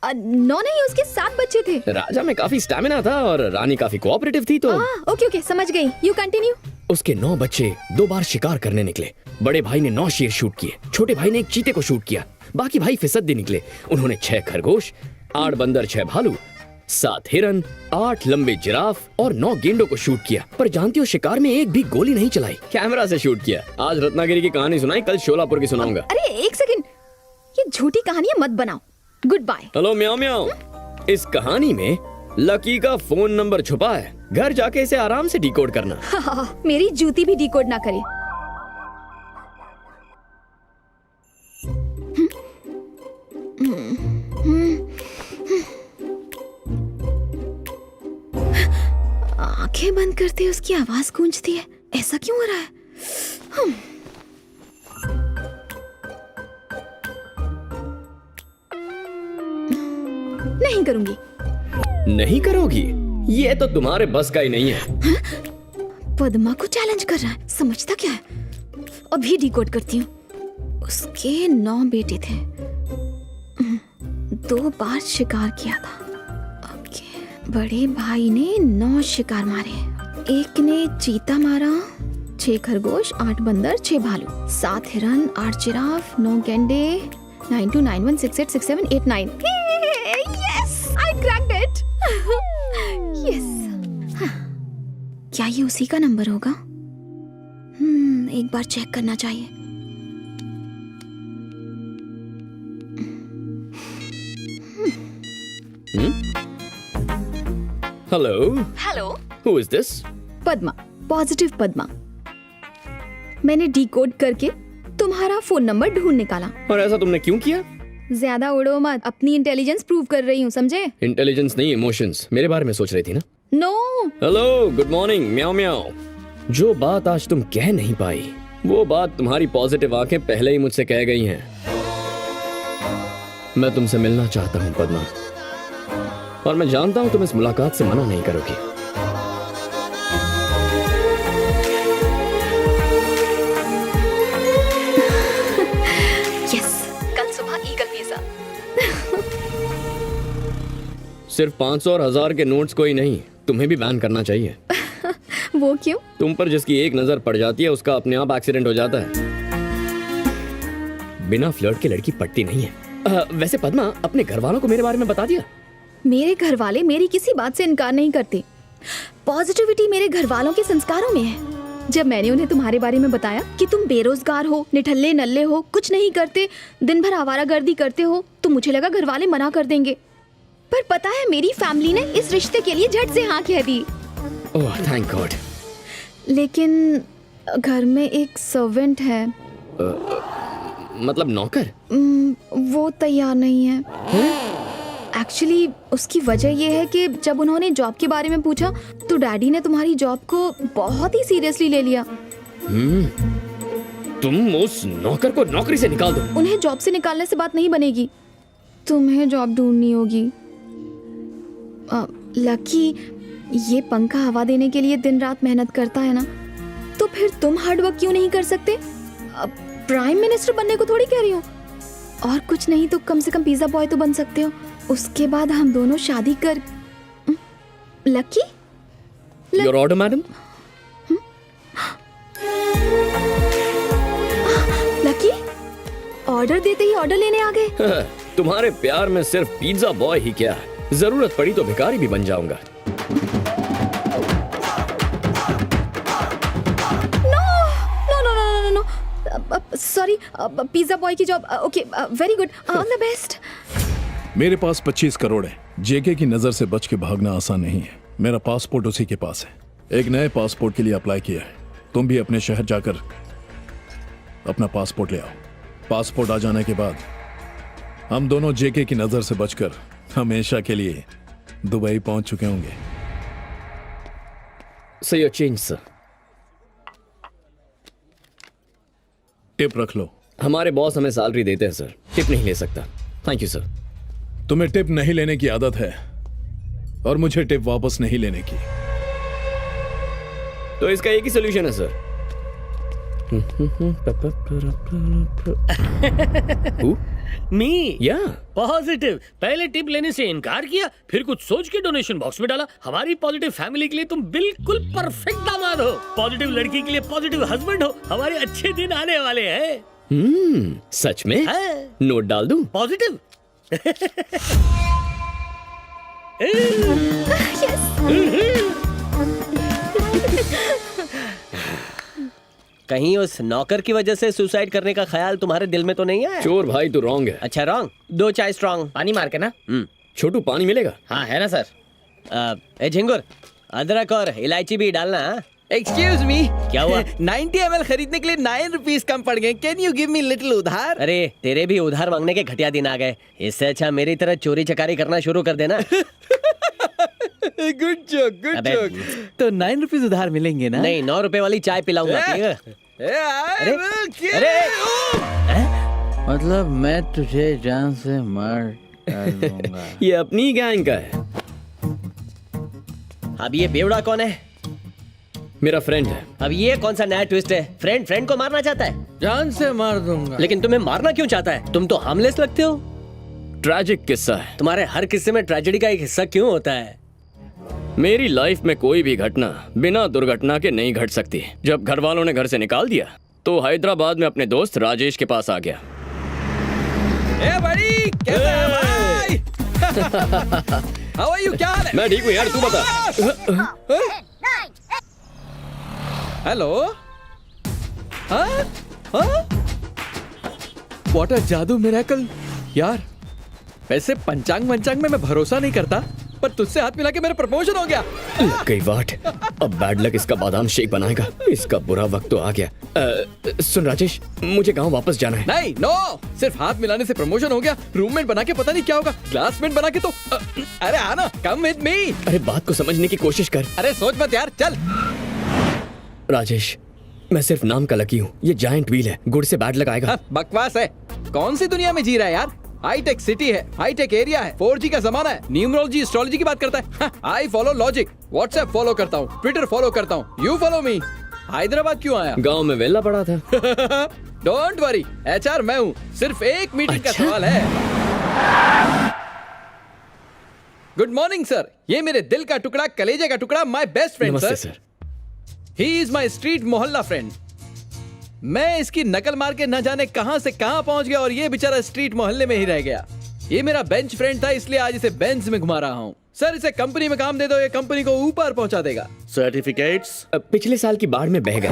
9 नहीं, उसके 7 बच्चे थे। राजा में काफी स्टैमिना था और रानी काफी कोऑपरेटिव थी। तो ओके ओके, समझ गई। You continue. उसके 9 बच्चे 2 बार शिकार करने निकले। बड़े भाई ने 9 शेर शूट किए, छोटे भाई ने एक चीते को शूट किया, बाकी भाई फिसड्डी निकले। उन्होंने 6 खरगोश, 8 बंदर, 6 भालू, 7 हिरन, 8 लंबे जिराफ और 9 गेंडों को शूट किया। पर जानती हो, शिकार में एक भी गोली नहीं चलाई, कैमरा से शूट किया। आज रत्नागिरी की कहानी सुनाई, कल शोलापुर की सुनाऊंगा। अरे एक सेकंड, ये झूठी कहानियां मत बनाओ। Goodbye. हेलो म्याओ म्याओ। इस कहानी में लकी का फोन नंबर छुपा है। घर जाके इसे आराम से डिकोड करना। मेरी जूती भी डिकोड ना करे। आंखें बंद करते उसकी आवाज गूंजती है। ऐसा क्यों हो रहा है? नहीं करूंगी। नहीं करोगी? ये तो तुम्हारे बस का ही नहीं है। पद्मा को चैलेंज कर रहा है, समझता क्या है? अभी डिकोड करती हूँ। उसके 9 बेटे थे, 2 बार शिकार किया था। ओके, बड़े भाई ने 9 शिकार मारे। एक ने चीता मारा, 6 खरगोश, 8 बंदर, 6 भालू, 7 हिरन, 8 जिराफ, 9 गेंडे, 9291686789। Yes, I cracked it. Yes. क्या ये उसी का नंबर होगा? एक बार चेक करना चाहिए। Hello hello, who is this? Padma, positive Padma. मैंने डिकोड करके तुम्हारा फोन नंबर ढूंढ निकाला। और ऐसा तुमने क्यों किया? ज्यादा उड़ो मत, अपनी इंटेलिजेंस प्रूव कर रही हूँ, समझे? इंटेलिजेंस नहीं, इमोशंस। मेरे बारे में सोच रही थी ना? No. Hello, good morning meow म्याओ। जो बात आज तुम कह नहीं पाई वो बात तुम्हारी पॉजिटिव आंखें पहले ही मुझसे कह गई हैं। मैं तुमसे मिलना चाहता हूं पद्मा, और मैं जानता हूं तुम इस मुलाकात से मना नहीं करोगी। यस, कल सुबह ईगल पिज़्ज़ा। सिर्फ 500 और 1000 के नोट्स को ही नहीं, तुम्हें भी बैन करना चाहिए। वो क्यों? तुम पर जिसकी एक नजर पड़ जाती है उसका अपने आप एक्सीडेंट हो जाता है। बिना फ्लर्ट के लड़की पटती नहीं है। वैसे पद्मा, अपने घर वालों को मेरे बारे में बता दिया? मेरे घर वाले मेरी किसी बात से इनकार नहीं करते। पॉजिटिविटी मेरे घर वालों के संस्कारों में है। जब मैंने उन्हें तुम्हारे बारे में बताया कि तुम बेरोजगार हो, निठल्ले नल्ले हो, कुछ नहीं करते, दिन भर आवारागर्दी करते हो, तो मुझे लगा घर वाले मना कर देंगे। पर पता है, मेरी फैमिली ने इस रिश्ते के लिए झट से हाँ कह दी। Oh thank God. लेकिन घर में एक सर्वेंट है। मतलब नौकर? वो तैयार नहीं है। एक्चुअली उसकी वजह ये है कि जब उन्होंने जॉब के बारे में पूछा तो डैडी ने तुम्हारी जॉब को बहुत ही सीरियसली ले लिया। तुम उस नौकर को नौकरी से निकाल दो। उन्हें जॉब से निकालने से बात नहीं बनेगी, तुम्हें जॉब ढूंढनी होगी। लकी, ये पंखा हवा देने के लिए दिन रात मेहनत करता है ना, तो फिर तुम हार्ड वर्क क्यों नहीं कर सकते? प्राइम मिनिस्टर बनने को थोड़ी कह रही हूँ, और कुछ नहीं तो कम से कम पिज्जा बॉय तो बन सकते हो। उसके बाद हम दोनों शादी कर। Lucky, your order madam. Lucky, order देते ही ऑर्डर लेने आ गए। तुम्हारे प्यार में सिर्फ पिज्जा बॉय ही क्या, जरूरत पड़ी तो भिखारी भी बन जाऊंगा। सॉरी, पिज्जा बॉय की job. Okay, very good, all the best. मेरे पास 25 करोड़ है। जेके की नजर से बच के भागना आसान नहीं है। मेरा पासपोर्ट उसी के पास है। एक नए पासपोर्ट के लिए अप्लाई किया है। तुम भी अपने शहर जाकर अपना पासपोर्ट ले आओ। पासपोर्ट आ जाने के बाद हम दोनों जेके की नजर से बचकर हमेशा के लिए दुबई पहुंच चुके होंगे। So your change, sir. Tip रख लो। हमारे बॉस हमें सैलरी देते हैं सर, टिप नहीं ले सकता। Thank you sir. तुम्हें टिप नहीं लेने की आदत है और मुझे टिप वापस नहीं लेने की। तो इसका एक ही सोल्यूशन है सर। मी या पॉजिटिव। पहले टिप लेने से इनकार किया, फिर कुछ सोच के डोनेशन बॉक्स में डाला। हमारी पॉजिटिव फैमिली के लिए तुम बिल्कुल परफेक्ट दामाद हो। पॉजिटिव लड़की के लिए पॉजिटिव हस्बैंड हो। हमारे अच्छे दिन आने वाले हैं। सच में? नोट डाल दूं? पॉजिटिव। कहीं उस नौकर की वजह से सुसाइड करने का ख्याल तुम्हारे दिल में तो नहीं है? चोर भाई तो रॉन्ग है। अच्छा रॉन्ग? 2 चाय स्ट्रॉन्ग पानी मार के ना। छोटू पानी मिलेगा? हाँ है ना सर। ए झिंगुर, अदरक और इलायची भी डालना। एक्सक्यूज मी, क्या हुआ? 90 ml खरीदने के लिए 9 रुपीस कम पड़ गए। Can you give me little उधार? अरे तेरे भी उधार मांगने के घटिया दिन आ गए। इससे अच्छा मेरी तरह चोरी चकारी करना शुरू कर देना। Good joke, good joke. तो 9 रुपीस उधार मिलेंगे ना? नहीं, 9 रुपए वाली चाय पिलाऊंगा। अरे मतलब मैं तुझे जान से मार डालूंगा। ये अपनी गैंग का है। अब ये बेवड़ा कौन है? मेरा फ्रेंड है। अब ये कौन सा नया ट्विस्ट है? फ्रेंड फ्रेंड को मारना चाहता है? जान से मार दूंगा। लेकिन तुम्हें मारना क्यों चाहता है? तुम तो हार्मलेस लगते हो। ट्रैजिक किस्सा है। तुम्हारे हर किस्से में ट्रेजेडी का एक हिस्सा क्यों होता है? मेरी लाइफ में कोई भी घटना बिना दुर्घटना के नहीं घट सकती। जब घर वालों ने घर से निकाल दिया तो हैदराबाद में अपने दोस्त राजेश के पास आ गया। ए भाई, कैसा है भाई? How are you? क्या हाल है? मैं ठीक हूँ यार, तू बता। हेलो। व्हाट अ जादू मिरेकल यार। वैसे पंचांग में मैं भरोसा नहीं करता, पर तुझसे हाथ मिला के मेरा प्रमोशन हो गया। लग गई वाट। अब बैड लक इसका बादाम शेक बनाएगा। इसका बुरा वक्त तो आ गया। सुन राजेश, मुझे गांव वापस जाना है। नहीं, नो, सिर्फ हाथ मिलाने से प्रमोशन हो गया। रूममेट बना के पता नहीं क्या होगा। क्लासमेट बना के तो अरे आना, कम विद मी। अरे बात को समझने की कोशिश कर। अरे सोच मत यार, चल। राजेश, मैं सिर्फ नाम का लकी हूँ। ये जायंट व्हील है, गुड़ से बैड लगाएगा। बकवास है। कौन सी दुनिया में जी रहा है यार? हाईटेक सिटी है, हाईटेक एरिया है, 4G का जमाना है, न्यूमरोलॉजी एस्ट्रोलॉजी की बात करता है। I follow logic, WhatsApp follow करता हूँ, ट्विटर फॉलो करता हूँ, यू फॉलो मी। हैदराबाद क्यों आया? गांव में वेला पड़ा था। डोंट वरी, HR मैं हूँ, सिर्फ एक मीटिंग का सवाल है। गुड मॉर्निंग सर, ये मेरे दिल का टुकड़ा, कलेजे का टुकड़ा, माय बेस्ट फ्रेंड नमस्ते sir. Sir. He is my street मोहल्ला फ्रेंड। मैं इसकी नकल मार के न जाने कहां से कहां पहुंच गया और ये बेचारा स्ट्रीट मोहल्ले में ही रह गया। ये मेरा बेंच फ्रेंड था, इसलिए आज इसे बेंच में घुमा रहा हूं। सर इसे कंपनी में काम दे दो, ये कंपनी को ऊपर पहुंचा देगा। सर्टिफिकेट्स पिछले साल की बाढ़ में बह गए।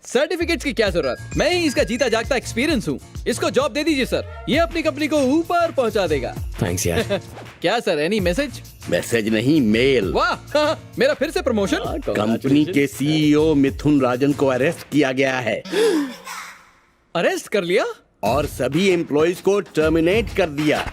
सर्टिफिकेट्स की क्या जरूरत, मैं ही इसका जीता जागता एक्सपीरियंस हूँ। इसको जॉब दे दीजिए सर, ये अपनी कंपनी को ऊपर पहुंचा देगा। थैंक्स यार। क्या सर, एनी मैसेज? मैसेज नहीं, मेल। वाह, मेरा फिर से प्रमोशन। कंपनी के CEO मिथुन राजन को अरेस्ट किया गया है। अरेस्ट कर लिया और सभी एम्प्लॉइज को टर्मिनेट कर दिया।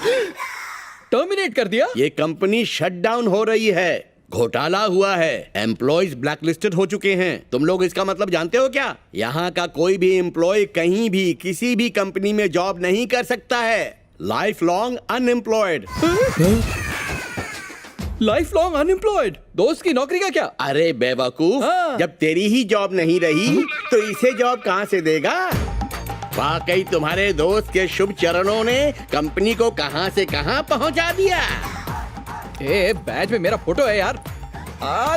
टर्मिनेट कर दिया? ये कंपनी शट डाउन हो रही है, घोटाला हुआ है, एम्प्लॉइज ब्लैकलिस्टेड हो चुके हैं। तुम लोग इसका मतलब जानते हो क्या? यहाँ का कोई भी एम्प्लॉय कहीं भी किसी भी कंपनी में जॉब नहीं कर सकता है। Life long unemployed. Life long unemployed? दोस्त की नौकरी का क्या? अरे बेवकूफ, जब तेरी ही जॉब नहीं रही तो इसे जॉब कहाँ से देगा? वाकई तुम्हारे दोस्त के शुभ चरणों ने कंपनी को कहां से कहां पहुंचा दिया। बैच में मेरा फोटो है यार।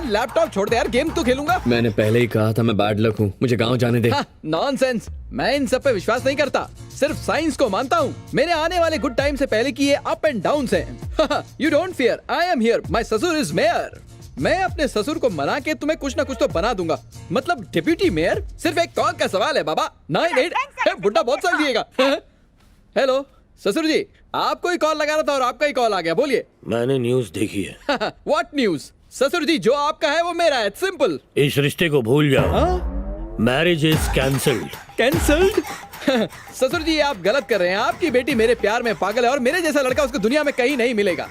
लैपटॉप छोड़ दे यार, गेम तो खेलूंगा। मैंने पहले ही कहा था मैं बैड लक हूँ, मुझे गांव जाने दे। नॉनसेंस, मैं इन सब पे विश्वास नहीं करता, सिर्फ साइंस को मानता हूँ। मेरे आने वाले गुड टाइम से पहले की ये अप एंड डाउन हैं। You don't fear, I am here, my ससुर इज मेयर। मैं अपने ससुर को मना के तुम्हें कुछ ना कुछ तो बना दूंगा, मतलब डिप्यूटी मेयर। सिर्फ एक कॉल का सवाल है बाबा। 98 बुड्ढा बहुत साल जिएगा। हेलो ससुर जी, आपको ही कॉल लगा रहा था और आपका ही कॉल आ गया, बोलिए। मैंने न्यूज देखी है। What news? ससुर जी, जो आपका है वो मेरा है, सिंपल। इस रिश्ते को भूल जाओ। Marriage is cancelled. कैंसल्ड? ससुर जी आप गलत कर रहे हैं। आपकी बेटी मेरे प्यार में पागल है और मेरे जैसा लड़का उसको दुनिया में कहीं नहीं मिलेगा।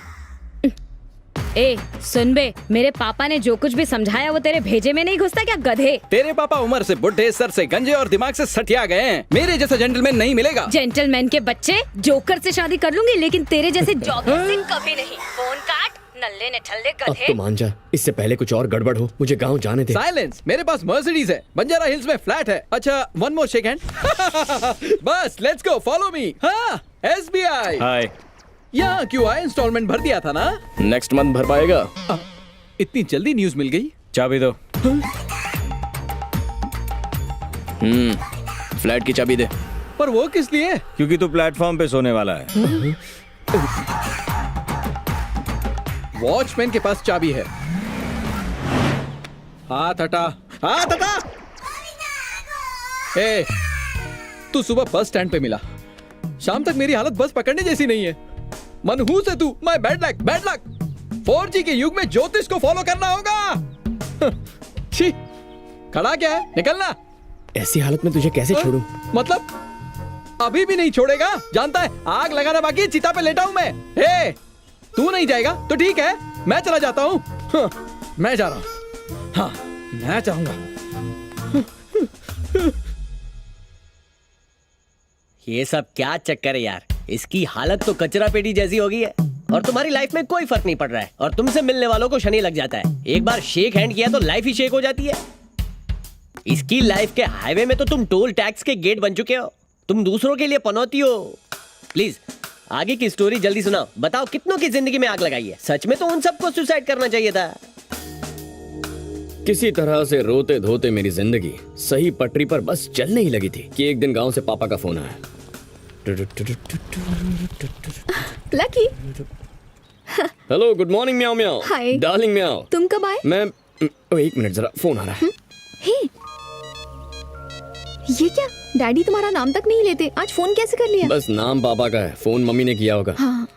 ए सुन बे, मेरे पापा ने जो कुछ भी समझाया वो तेरे भेजे में नहीं घुसता क्या, गधे? तेरे पापा उम्र से बुढ़े, सर से गंजे और दिमाग से सठिया गए हैं। मेरे जैसा जेंटलमैन नहीं मिलेगा। जेंटलमैन के बच्चे, जोकर से शादी कर लूंगी लेकिन तेरे जैसे जॉकर से कभी नहीं। फोन काट, नल्ले नठल्ले अब गधे। तो मान जा, इससे पहले कुछ और गड़बड़ हो, मुझे गांव जाने दे। साइलेंस, मेरे पास मर्सिडीज है, बंजारा हिल्स में फ्लैट है। अच्छा, वन मोर शेक हैंड। बस लेट्स गो, फॉलो मी। हाँ, SBI। हाय। यहाँ क्यों आए? इंस्टॉलमेंट भर दिया था ना? नेक्स्ट मंथ भर पाएगा? इतनी जल्दी न्यूज मिल गई? चाबी दो। फ्लैट की चाबी दे। पर वो किस लिए? क्योंकि तू प्लेटफॉर्म पे सोने वाला है। वॉचमैन के पास चाबी है। हाथ हटा, हाथ हटा। ए, तू सुबह बस स्टैंड पे मिला, शाम तक मेरी हालत बस पकड़ने जैसी नहीं है। मनहूस है तू, my bad luck, bad luck. 4G के युग में ज्योतिष को फॉलो करना होगा। छी, खड़ा क्या है, निकलना। ऐसी हालत में तुझे कैसे छोड़ूं? मतलब अभी भी नहीं छोड़ेगा? जानता है आग लगाना बाकी, चिता पे लेटा हूं मैं। हे, तू नहीं जाएगा तो ठीक है, मैं चला जाता हूँ। मैं जा रहा हूँ। हाँ, मैं चाहूंगा। ये सब क्या चक्कर है यार? इसकी हालत तो कचरा पेटी जैसी हो गई है और तुम्हारी लाइफ में कोई फर्क नहीं पड़ रहा है और तुमसे मिलने वालों को शनि लग जाता है। एक बार शेक हैंड किया तो लाइफ ही शेक हो जाती है। इसकी लाइफ के हाईवे में तो तुम टोल टैक्स के गेट बन चुके हो। तुम दूसरों के लिए पनौती हो। प्लीज आगे की स्टोरी जल्दी सुनाओ। बताओ कितनों की जिंदगी में आग लगाई है? सच में तो उन सबको सुसाइड करना चाहिए था। किसी तरह से रोते धोते मेरी जिंदगी सही पटरी पर बस चलने ही लगी थी कि एक दिन गांव से पापा का फोन आया। Lucky. Hello, good morning meow म्याओ। हाय डार्लिंग म्याओ। तुम कब आए? मैं एक मिनट, जरा फोन आ रहा है। हे, ये क्या? डैडी तुम्हारा नाम तक नहीं लेते, आज फोन कैसे कर लिया? बस नाम पापा का है, फोन मम्मी ने किया होगा। हाँ।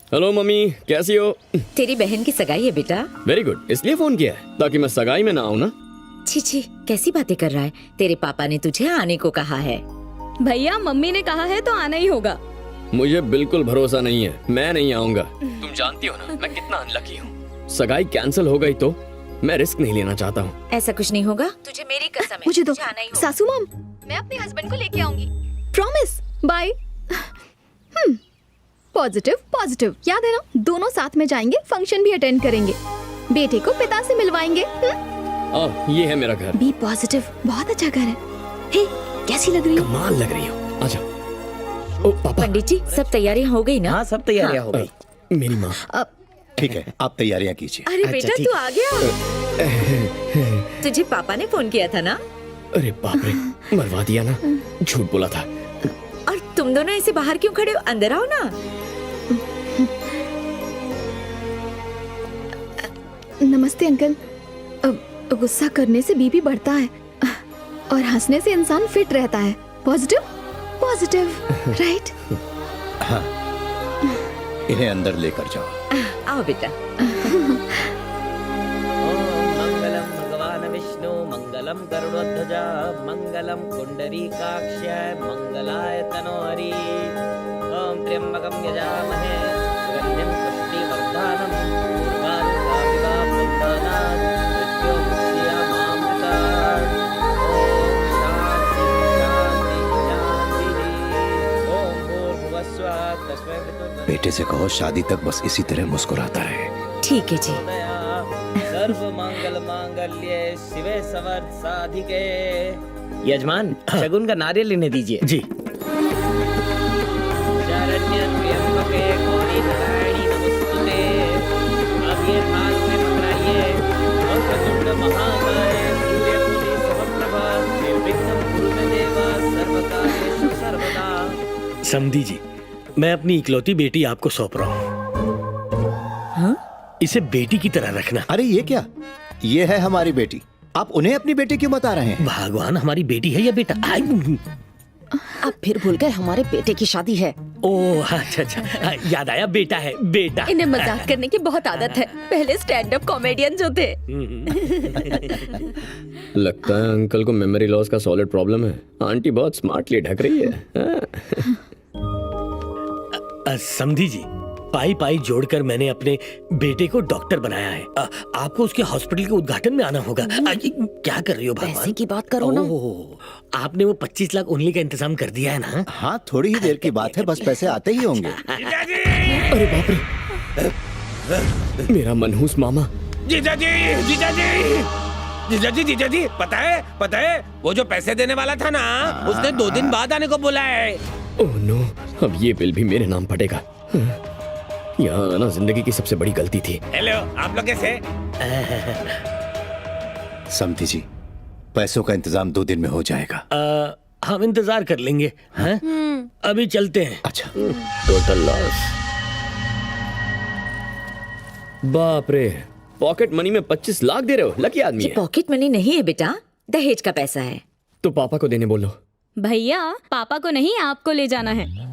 हेलो मम्मी, कैसी हो? तेरी बहन की सगाई है बेटा। वेरी गुड, इसलिए फोन किया है ताकि मैं सगाई में ना आऊँ ना। छी छी, कैसी बातें कर रहा है? तेरे पापा ने तुझे आने को कहा है। भैया, मम्मी ने कहा है तो आना ही होगा। मुझे बिल्कुल भरोसा नहीं है, मैं नहीं आऊंगा। तुम जानती हो ना मैं कितना अनलकी हूँ। सगाई कैंसिल हो गई तो मैं रिस्क नहीं लेना चाहता हूँ। ऐसा कुछ नहीं होगा, तुझे मेरी कसम है। मुझे दो तुझे आना ही होगा। सासू माम, मैं अपने हस्बैंड को लेके आऊंगी, प्रॉमिस। बाय। पॉजिटिव पॉजिटिव, याद है ना? दोनों साथ में जाएंगे, फंक्शन भी अटेंड करेंगे, बेटे को पिता से मिलवाएंगे। ये है मेरा घर। बी पॉजिटिव, बहुत अच्छा घर है। हे, कैसी लग रही है? कमाल लग रही हो। आजा। ओ पापा। पंडित जी, सब तैयारियां हो गई ना? हाँ, सब तैयारियां हो गई। मेरी माँ। ठीक है, आप तैयारियां कीजिए। अरे बेटा, तू आ गया। तुझे पापा ने फोन किया था ना? अरे बाप रे, मरवा दिया ना। झूठ बोला था। और तुम दोनों ऐसे बाहर क्यों खड़े हो? अंदर आओ ना। नमस्ते अंकल। गुस्सा करने से बीपी बढ़ता है और हंसने से इंसान फिट रहता है। Positive positive, right? हाँ, इन्हें अंदर लेकर जाओ। आओ बेटा। मंगलम भगवान विष्णु, मंगलम गरुड़ध्वजा, मंगलम पुंडरीकाक्षाय, मंगलाय तनोहरि। ओम त्र्यंबकम यजामहे सुगंधिं पुष्टिवर्धनम्, उर्वारुकमिव बन्धनात् मृत्युमुक्षीयमामृतात्। ओम शांति शांति शांति। ओम भूर्भुवस्सुः तस्मै वितुर्वरेण्यं। बेटे से कहो शादी तक बस इसी तरह मुस्कुराता रहे। ठीक है जी। सर्व मंगल मांगल्ये शिवे सर्वार्थ साधिके। यजमान, शगुन का नारियल लेने दीजिए। जी। शरण्य त्र्यंबके गौरी नारायणी नमोस्तुते। अब ये थाल में पकड़ाइए। वक्रतुंड महाकाय सूर्यकोटि समप्रभा निर्विघ्नं कुरु मे देव सर्वकार्येषु सर्वदा। समधी जी, मैं अपनी इकलौती बेटी आपको सौंप रहा हूँ। हाँ? इसे बेटी की तरह रखना। अरे ये क्या? ये है हमारी बेटी, आप उन्हें अपनी बेटी क्यों बता रहे हैं? भगवान, हमारी बेटी है या बेटा? अब फिर भूल गए, हमारे बेटे की शादी है। ओह अच्छा अच्छा, याद आया, बेटा है, बेटा। इन्हें मजाक करने की बहुत आदत है, पहले स्टैंड अप कॉमेडियन जो थे। लगता है अंकल को मेमोरी लॉस का सॉलिड प्रॉब्लम है। आंटी बहुत स्मार्टली ढक रही है। समधी जी, पाई पाई जोड़कर मैंने अपने बेटे को डॉक्टर बनाया है। आपको उसके हॉस्पिटल के उद्घाटन में आना होगा। क्या कर रही हो भगवान? पैसे की बात करो ना। आपने वो 25 लाख उंगली का इंतजाम कर दिया है ना? हाँ, थोड़ी ही देर की बात है, बस पैसे आते ही होंगे। अरे बाप रे, मेरा मनहूस मामा। जीजा जी, जीजा जी, जीजा जी, जीजा जी, पता है वो जो पैसे देने वाला था ना, उसने 2 दिन बाद आने को बोला है। ओह नो, अब ये बिल भी मेरे नाम पड़ेगा। यहाँ आना जिंदगी की सबसे बड़ी गलती थी। हेलो, आप लोग कैसे? समधी जी, पैसों का इंतजाम 2 दिन में हो जाएगा। हम इंतजार कर लेंगे। हैं? अभी चलते हैं। अच्छा। Total loss. बाप रे, पॉकेट मनी में 25 लाख दे रहे हो। लकी आदमी ये है। पॉकेट मनी नहीं है बेटा, दहेज का पैसा है। तो पापा को देने बोलो। भैया, पापा को नहीं, आपको ले जाना है।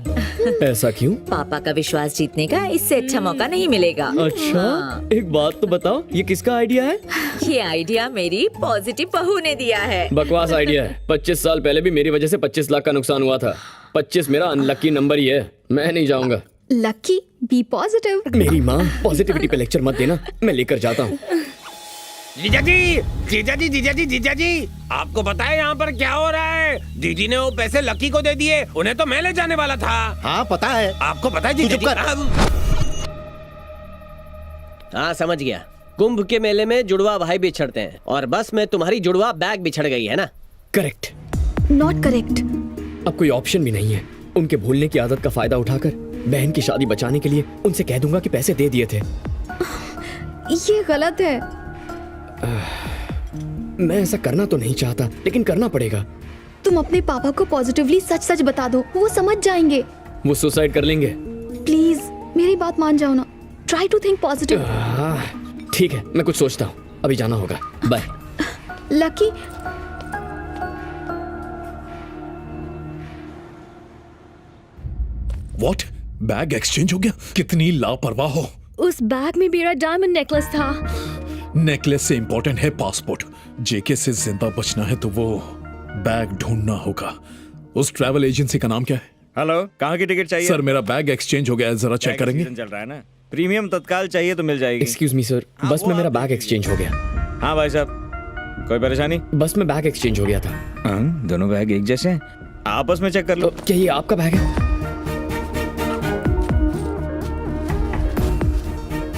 ऐसा क्यों? पापा का विश्वास जीतने का इससे अच्छा मौका नहीं मिलेगा। अच्छा, एक बात तो बताओ, ये किसका आइडिया है? ये आइडिया मेरी पॉजिटिव बहू ने दिया है। बकवास आइडिया है। 25 साल पहले भी मेरी वजह से 25 लाख का नुकसान हुआ था। 25 मेरा अनलकी नंबर ही है। मैं नहीं जाऊंगा। Lucky, be positive. मेरी माँ, पॉजिटिविटी पे लेक्चर मत देना, मैं लेकर जाता हूँ। जीजा जी, जीजा जी, जीजा जी, जीजा जी, आपको पता है यहाँ पर क्या हो रहा है? दीदी ने वो पैसे लकी को दे दिए, उन्हें तो मैं ले जाने वाला था। हाँ पता है। आपको पता है जीजा जी? हाँ, समझ गया। कुंभ के मेले में जुड़वा भाई बिछड़ते हैं और बस में तुम्हारी जुड़वा बैग बिछड़ गई है ना? करेक्ट। Not correct. अब कोई ऑप्शन भी नहीं है। उनके भूलने की आदत का फायदा उठाकर बहन की शादी बचाने के लिए उनसे कह दूंगा कि पैसे दे दिए थे। ये गलत है। मैं ऐसा करना तो नहीं चाहता, लेकिन करना पड़ेगा। तुम अपने पापा को पॉजिटिवली सच सच बता दो, वो समझ जाएंगे। वो सुसाइड कर लेंगे। प्लीज मेरी बात मान जाओ ना। Try to think positive. ठीक है, मैं कुछ सोचता हूँ। अभी जाना होगा। Bye. Lucky, what? Bag exchange हो गया? कितनी लापरवाह हो। उस बैग में मेरा डायमंड नेकलेस था। नेकलेस से इंपॉर्टेंट है पासपोर्ट। जेके से जिंदा बचना है तो वो बैग ढूंढना होगा। उस ट्रैवल एजेंसी का नाम क्या है? हेलो, कहाँ की टिकट चाहिए? सर, मेरा बैग एक्सचेंज हो गया है, जरा चेक करेंगे? चल रहा है ना, प्रीमियम तत्काल चाहिए तो मिल जाएगी। एक्सक्यूज मी सर, बस में मेरा बैग एक्सचेंज हो गया। हाँ भाई साहब, कोई परेशानी? बस में बैग एक्सचेंज हो गया था। दोनों बैग एक जैसे हैं, आपस में चेक कर लो। क्या ये आपका बैग है?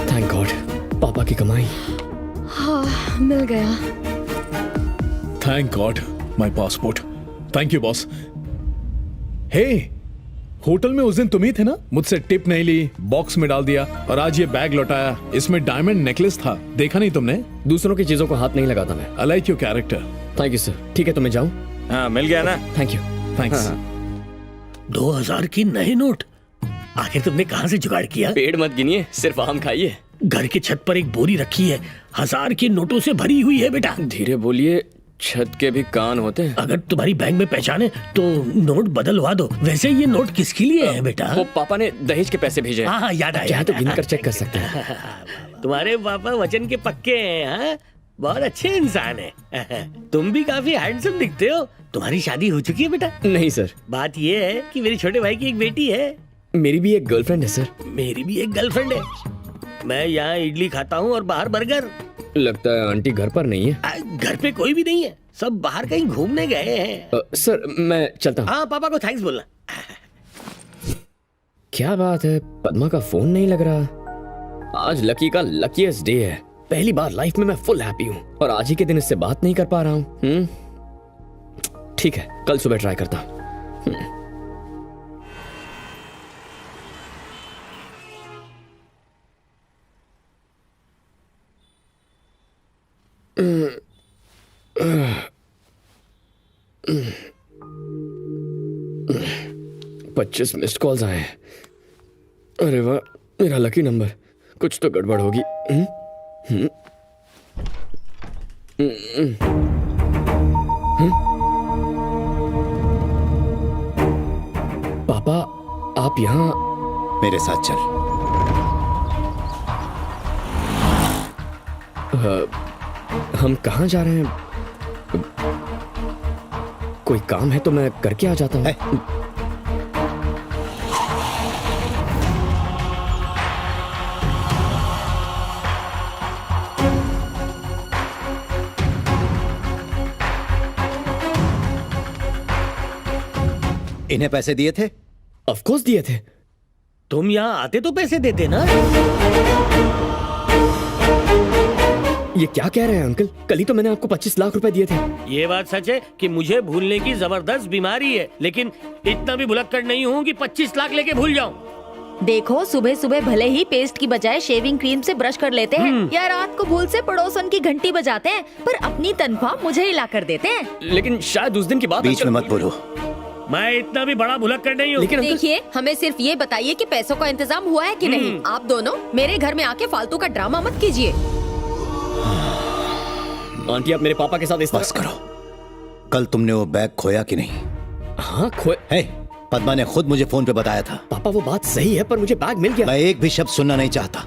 थैंक गॉड, पापा की कमाई। हाँ, मिल गया। Thank God, my passport. Thank you boss. Hey, hotel में उस दिन तुम ही थे ना? मुझसे टिप नहीं ली, बॉक्स में डाल दिया और आज ये बैग लौटाया। इसमें डायमंड नेकलेस था, देखा नहीं तुमने? दूसरों की चीजों को हाथ नहीं लगाता मैं। I like your character. Thank you sir. ठीक है तो मैं जाऊं? हाँ, मिल गया ना? Thank you. थैंक्स। 2000 की नए नोट, आखिर तुमने कहाँ से जुगाड़ किया? पेड़ मत गिनिए, सिर्फ आम खाइए। घर की छत पर एक बोरी रखी है, 1000 के नोटों से भरी हुई है बेटा। धीरे बोलिए, छत के भी कान होते हैं। अगर तुम्हारी बैंक में पहचान है तो नोट बदलवा दो। वैसे ये नोट किसके लिए है बेटा? वो पापा ने दहेज के पैसे भेजे। हाँ, याद आया। चाहे तो गिनकर चेक कर सकते हैं। तुम्हारे पापा वचन के पक्के हैं। हाँ? बहुत अच्छे इंसान है। तुम भी काफी हैंडसम दिखते हो। तुम्हारी शादी हो चुकी है बेटा? नहीं सर। बात ये है कि मेरे छोटे भाई की एक बेटी है। मेरी भी एक गर्लफ्रेंड है सर। मेरी भी एक गर्लफ्रेंड है। मैं यहाँ इडली खाता हूँ और बाहर बर्गर। लगता है आंटी घर पर नहीं है। घर पे कोई भी नहीं है, सब बाहर कहीं घूमने गए हैं। सर मैं चलता हूँ। हाँ, पापा को थैंक्स बोलना। क्या बात है, पद्मा का फोन नहीं लग रहा। आज लकी का लकीएस्ट डे है। पहली बार लाइफ में मैं फुल हैप्पी हूँ और आज ही के दिन इससे बात नहीं कर पा रहा हूँ। ठीक है, कल सुबह ट्राई करता हूँ। पच्चीस मिस्ड कॉल्स आए हैं। अरे वाह, मेरा लकी नंबर। कुछ तो गड़बड़ होगी। पापा आप यहाँ? मेरे साथ चल। हम कहाँ जा रहे हैं? कोई काम है तो मैं करके आ जाता हूँ। इन्हें पैसे दिए थे? ऑफ कोर्स दिए थे। तुम यहाँ आते तो पैसे देते ना। ये क्या कह रहे हैं अंकल? कल ही तो मैंने आपको 25 लाख रुपए दिए थे। ये बात सच है कि मुझे भूलने की जबरदस्त बीमारी है, लेकिन इतना भी भुलक्कड़ नहीं हूँ कि 25 लाख लेके भूल जाऊँ। देखो, सुबह सुबह भले ही पेस्ट की बजाय शेविंग क्रीम से ब्रश कर लेते हैं या रात को भूल से पड़ोसन की घंटी बजाते हैं, पर अपनी तनख्वाह मुझे ही ला कर देते हैं। लेकिन शायद उस दिन की बात बीच में मत बोलो। मैं इतना भी बड़ा भुलक्कड़ नहीं हूँ। लेकिन देखिए, हमें सिर्फ ये बताइए कि पैसों का इंतजाम हुआ है कि नहीं। आप दोनों मेरे घर में आके फालतू का ड्रामा मत कीजिए। आंटी आप मेरे पापा के साथ इस बस करो। कल तुमने वो बैग खोया कि नहीं? हाँ खोया है। पद्मा ने खुद मुझे फोन पे बताया था। पापा वो बात सही है, पर मुझे बैग मिल गया। मैं एक भी शब्द सुनना नहीं चाहता।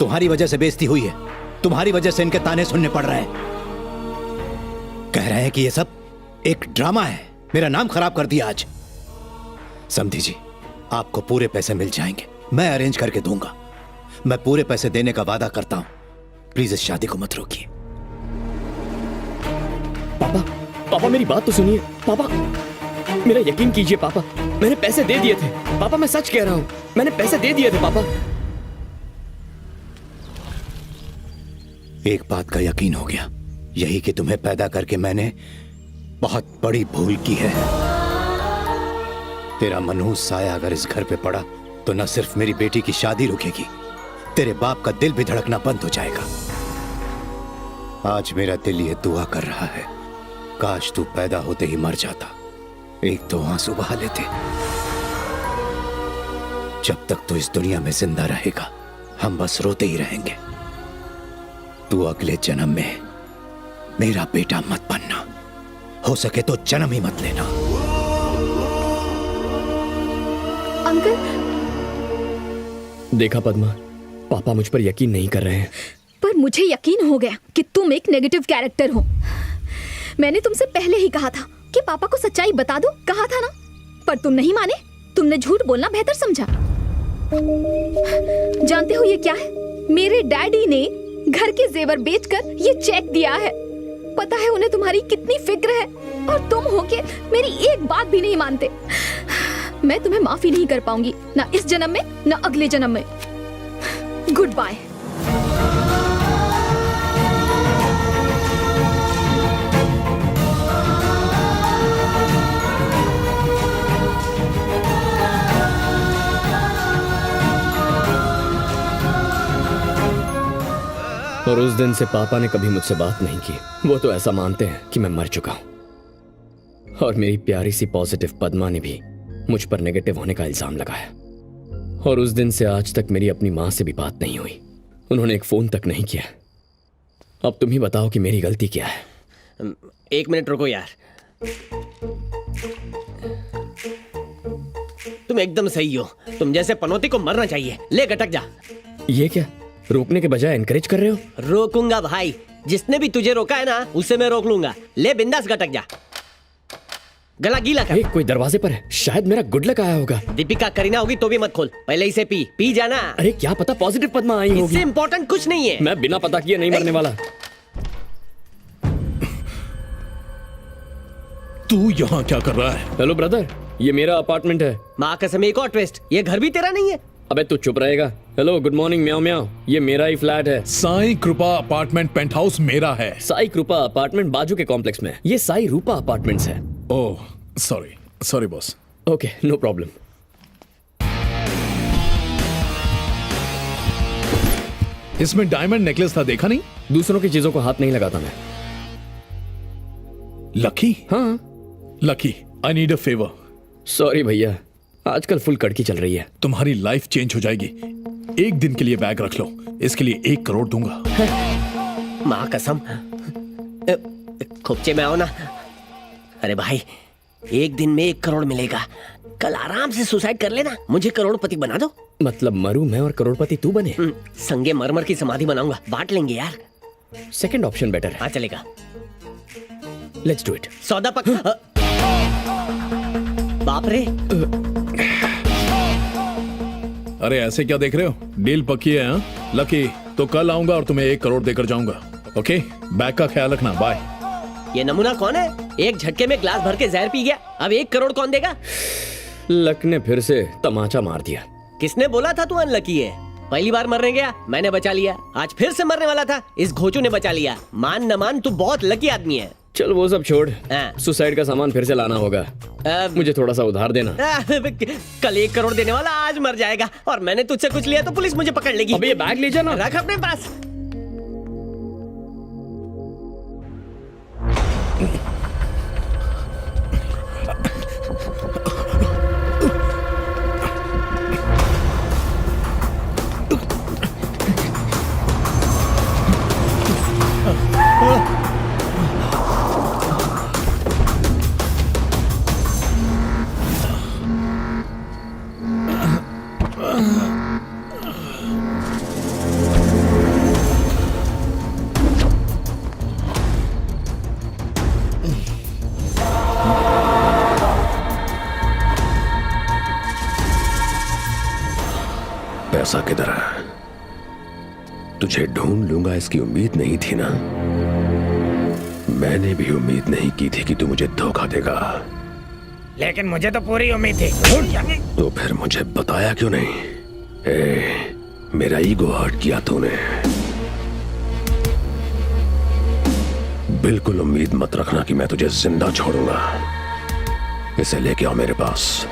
तुम्हारी वजह से बेइज्जती हुई है, तुम्हारी वजह से इनके ताने सुनने पड़ रहे हैं। कह रहे हैं कि ये सब एक ड्रामा है, मेरा नाम खराब कर दिया आज। समधी जी, आपको पूरे पैसे मिल जाएंगे, मैं अरेंज करके दूंगा। मैं पूरे पैसे देने का वादा करता हूं। प्लीज इस शादी को मत रोकिए। पापा, पापा मेरी बात तो सुनिए। पापा मेरा यकीन कीजिए पापा, मैंने पैसे दे दिए थे। पापा मैं सच कह रहा हूं, मैंने पैसे दे दिए थे पापा। एक बात का यकीन हो गया, यही कि तुम्हें पैदा करके मैंने बहुत बड़ी भूल की है। तेरा मनहूस साया अगर इस घर पे पड़ा तो न सिर्फ मेरी बेटी की शादी रुकेगी, तेरे बाप का दिल भी धड़कना बंद हो जाएगा। आज मेरा दिल ये दुआ कर रहा है, काश तू पैदा होते ही मर जाता, एक दो आंसू बहा लेते। जब तक तू इस दुनिया में जिंदा रहेगा हम बस रोते ही रहेंगे। तू अगले जन्म में मेरा बेटा मत बनना, हो सके तो जन्म ही मत लेना। अंकल। देखा पद्मा, पापा मुझ पर यकीन नहीं कर रहे हैं। पर मुझे यकीन हो गया कि तुम एक नेगेटिव कैरेक्टर हो। मैंने तुमसे पहले ही कहा था कि पापा को सच्चाई बता दो, कहा था ना, पर तुम नहीं माने। तुमने झूठ बोलना बेहतर समझा। जानते हो ये क्या है? मेरे डैडी ने घर के जेवर बेचकर ये चेक दिया है। पता है उन्हें तुम्हारी कितनी फिक्र है, और तुम होके मेरी एक बात भी नहीं मानते। मैं तुम्हें माफी नहीं कर पाऊंगी, ना इस जन्म में ना अगले जन्म में। Goodbye. और उस दिन से पापा ने कभी मुझसे बात नहीं की। वो तो ऐसा मानते हैं कि मैं मर चुका हूं। और मेरी प्यारी सी पॉजिटिव पद्मा ने भी मुझ पर नेगेटिव होने का इल्जाम लगाया। और उस दिन से आज तक मेरी अपनी मां से भी बात नहीं हुई। उन्होंने एक फोन तक नहीं किया। अब तुम ही बताओ कि मेरी गलती क्या है। एक मिनट रुको यार, तुम एकदम सही हो। तुम जैसे पनौती को मरना चाहिए। ले गटक जा। ये क्या, रोकने के बजाय एनकरेज कर रहे हो? रोकूंगा भाई, जिसने भी तुझे रोका है ना उसे मैं रोक लूंगा। ले बिंदास गटक जा। गला गीला कर। कोई दरवाजे पर है, शायद मेरा गुड लक आया होगा। दीपिका करीना होगी तो भी मत खोल, पहले इसे पी जाना। अरे क्या पता पॉजिटिव पद्मा आई होगी। इससे इंपॉर्टेंट कुछ नहीं है। मैं बिना पता किए नहीं मरने वाला। तू यहाँ क्या कर रहा है? हेलो ब्रदर, ये मेरा अपार्टमेंट है। माँ कसम एक और ट्विस्ट, ये घर भी तेरा नहीं है। अबे तू चुप रहेगा। हेलो गुड मॉर्निंग म्याओ म्याओ, ये मेरा ही फ्लैट है। साई कृपा अपार्टमेंट पेंट हाउस मेरा है। साई कृपा अपार्टमेंट बाजू के कॉम्प्लेक्स में। ये साई रूपा अपार्टमेंट्स है। Oh sorry boss. Okay no problem. इसमें डायमंड नेकलेस था, देखा नहीं? दूसरों की चीजों को हाथ नहीं लगाता मैं। लकी? हाँ lucky, I need a favour. Sorry भैया, आजकल फुल कड़की चल रही है। तुम्हारी लाइफ चेंज हो जाएगी। एक दिन के लिए बैग रख लो, इसके लिए 1 करोड़ दूंगा। माँ कसम, खुपचे में आओ ना। अरे भाई, एक दिन में 1 करोड़ मिलेगा। कल आराम से सुसाइड कर लेना, मुझे करोड़पति बना दो। मतलब मरूं मैं और करोड़पति तू बने? संगे मरमर की समाधि बनाऊंगा, बांट लेंगे यार। सेकंड ऑप्शन बेटर है। हाँ चलेगा। Let's do it. सौदा पक्का। बाप रे। अरे ऐसे क्या देख रहे हो? डील पक्की है। हाँ लकी, तो कल आऊंगा और तुम्हें 1 करोड़ देकर जाऊंगा। ओके, बैग का ख्याल रखना। बाय। ये नमूना कौन है? एक झटके में ग्लास भर के जहर पी गया। अब 1 करोड़ कौन देगा? लक ने फिर से तमाचा मार दिया। किसने बोला था तू अनलकी है? पहली बार मरने गया, मैंने बचा लिया। आज फिर से मरने वाला था, इस घोचू ने बचा लिया। मान न मान, तू बहुत लकी आदमी है। चल वो सब छोड़, सुसाइड का सामान फिर से लाना होगा। मुझे थोड़ा सा उधार देना। कल 1 करोड़ देने वाला आज मर जाएगा, और मैंने तुझसे कुछ लिया तो पुलिस मुझे पकड़ लेगी। अबे ये बैग ले जाना। रख अपने पास। पैसा किधर है? तुझे ढूंढ लूंगा इसकी उम्मीद नहीं थी ना। मैंने भी उम्मीद नहीं की थी कि तू मुझे धोखा देगा, लेकिन मुझे तो पूरी उम्मीद थी। तो फिर मुझे बताया क्यों नहीं? मेरा ईगो हर्ट किया तूने। बिल्कुल उम्मीद मत रखना कि मैं तुझे जिंदा छोड़ूंगा। इसे लेके आओ मेरे पास।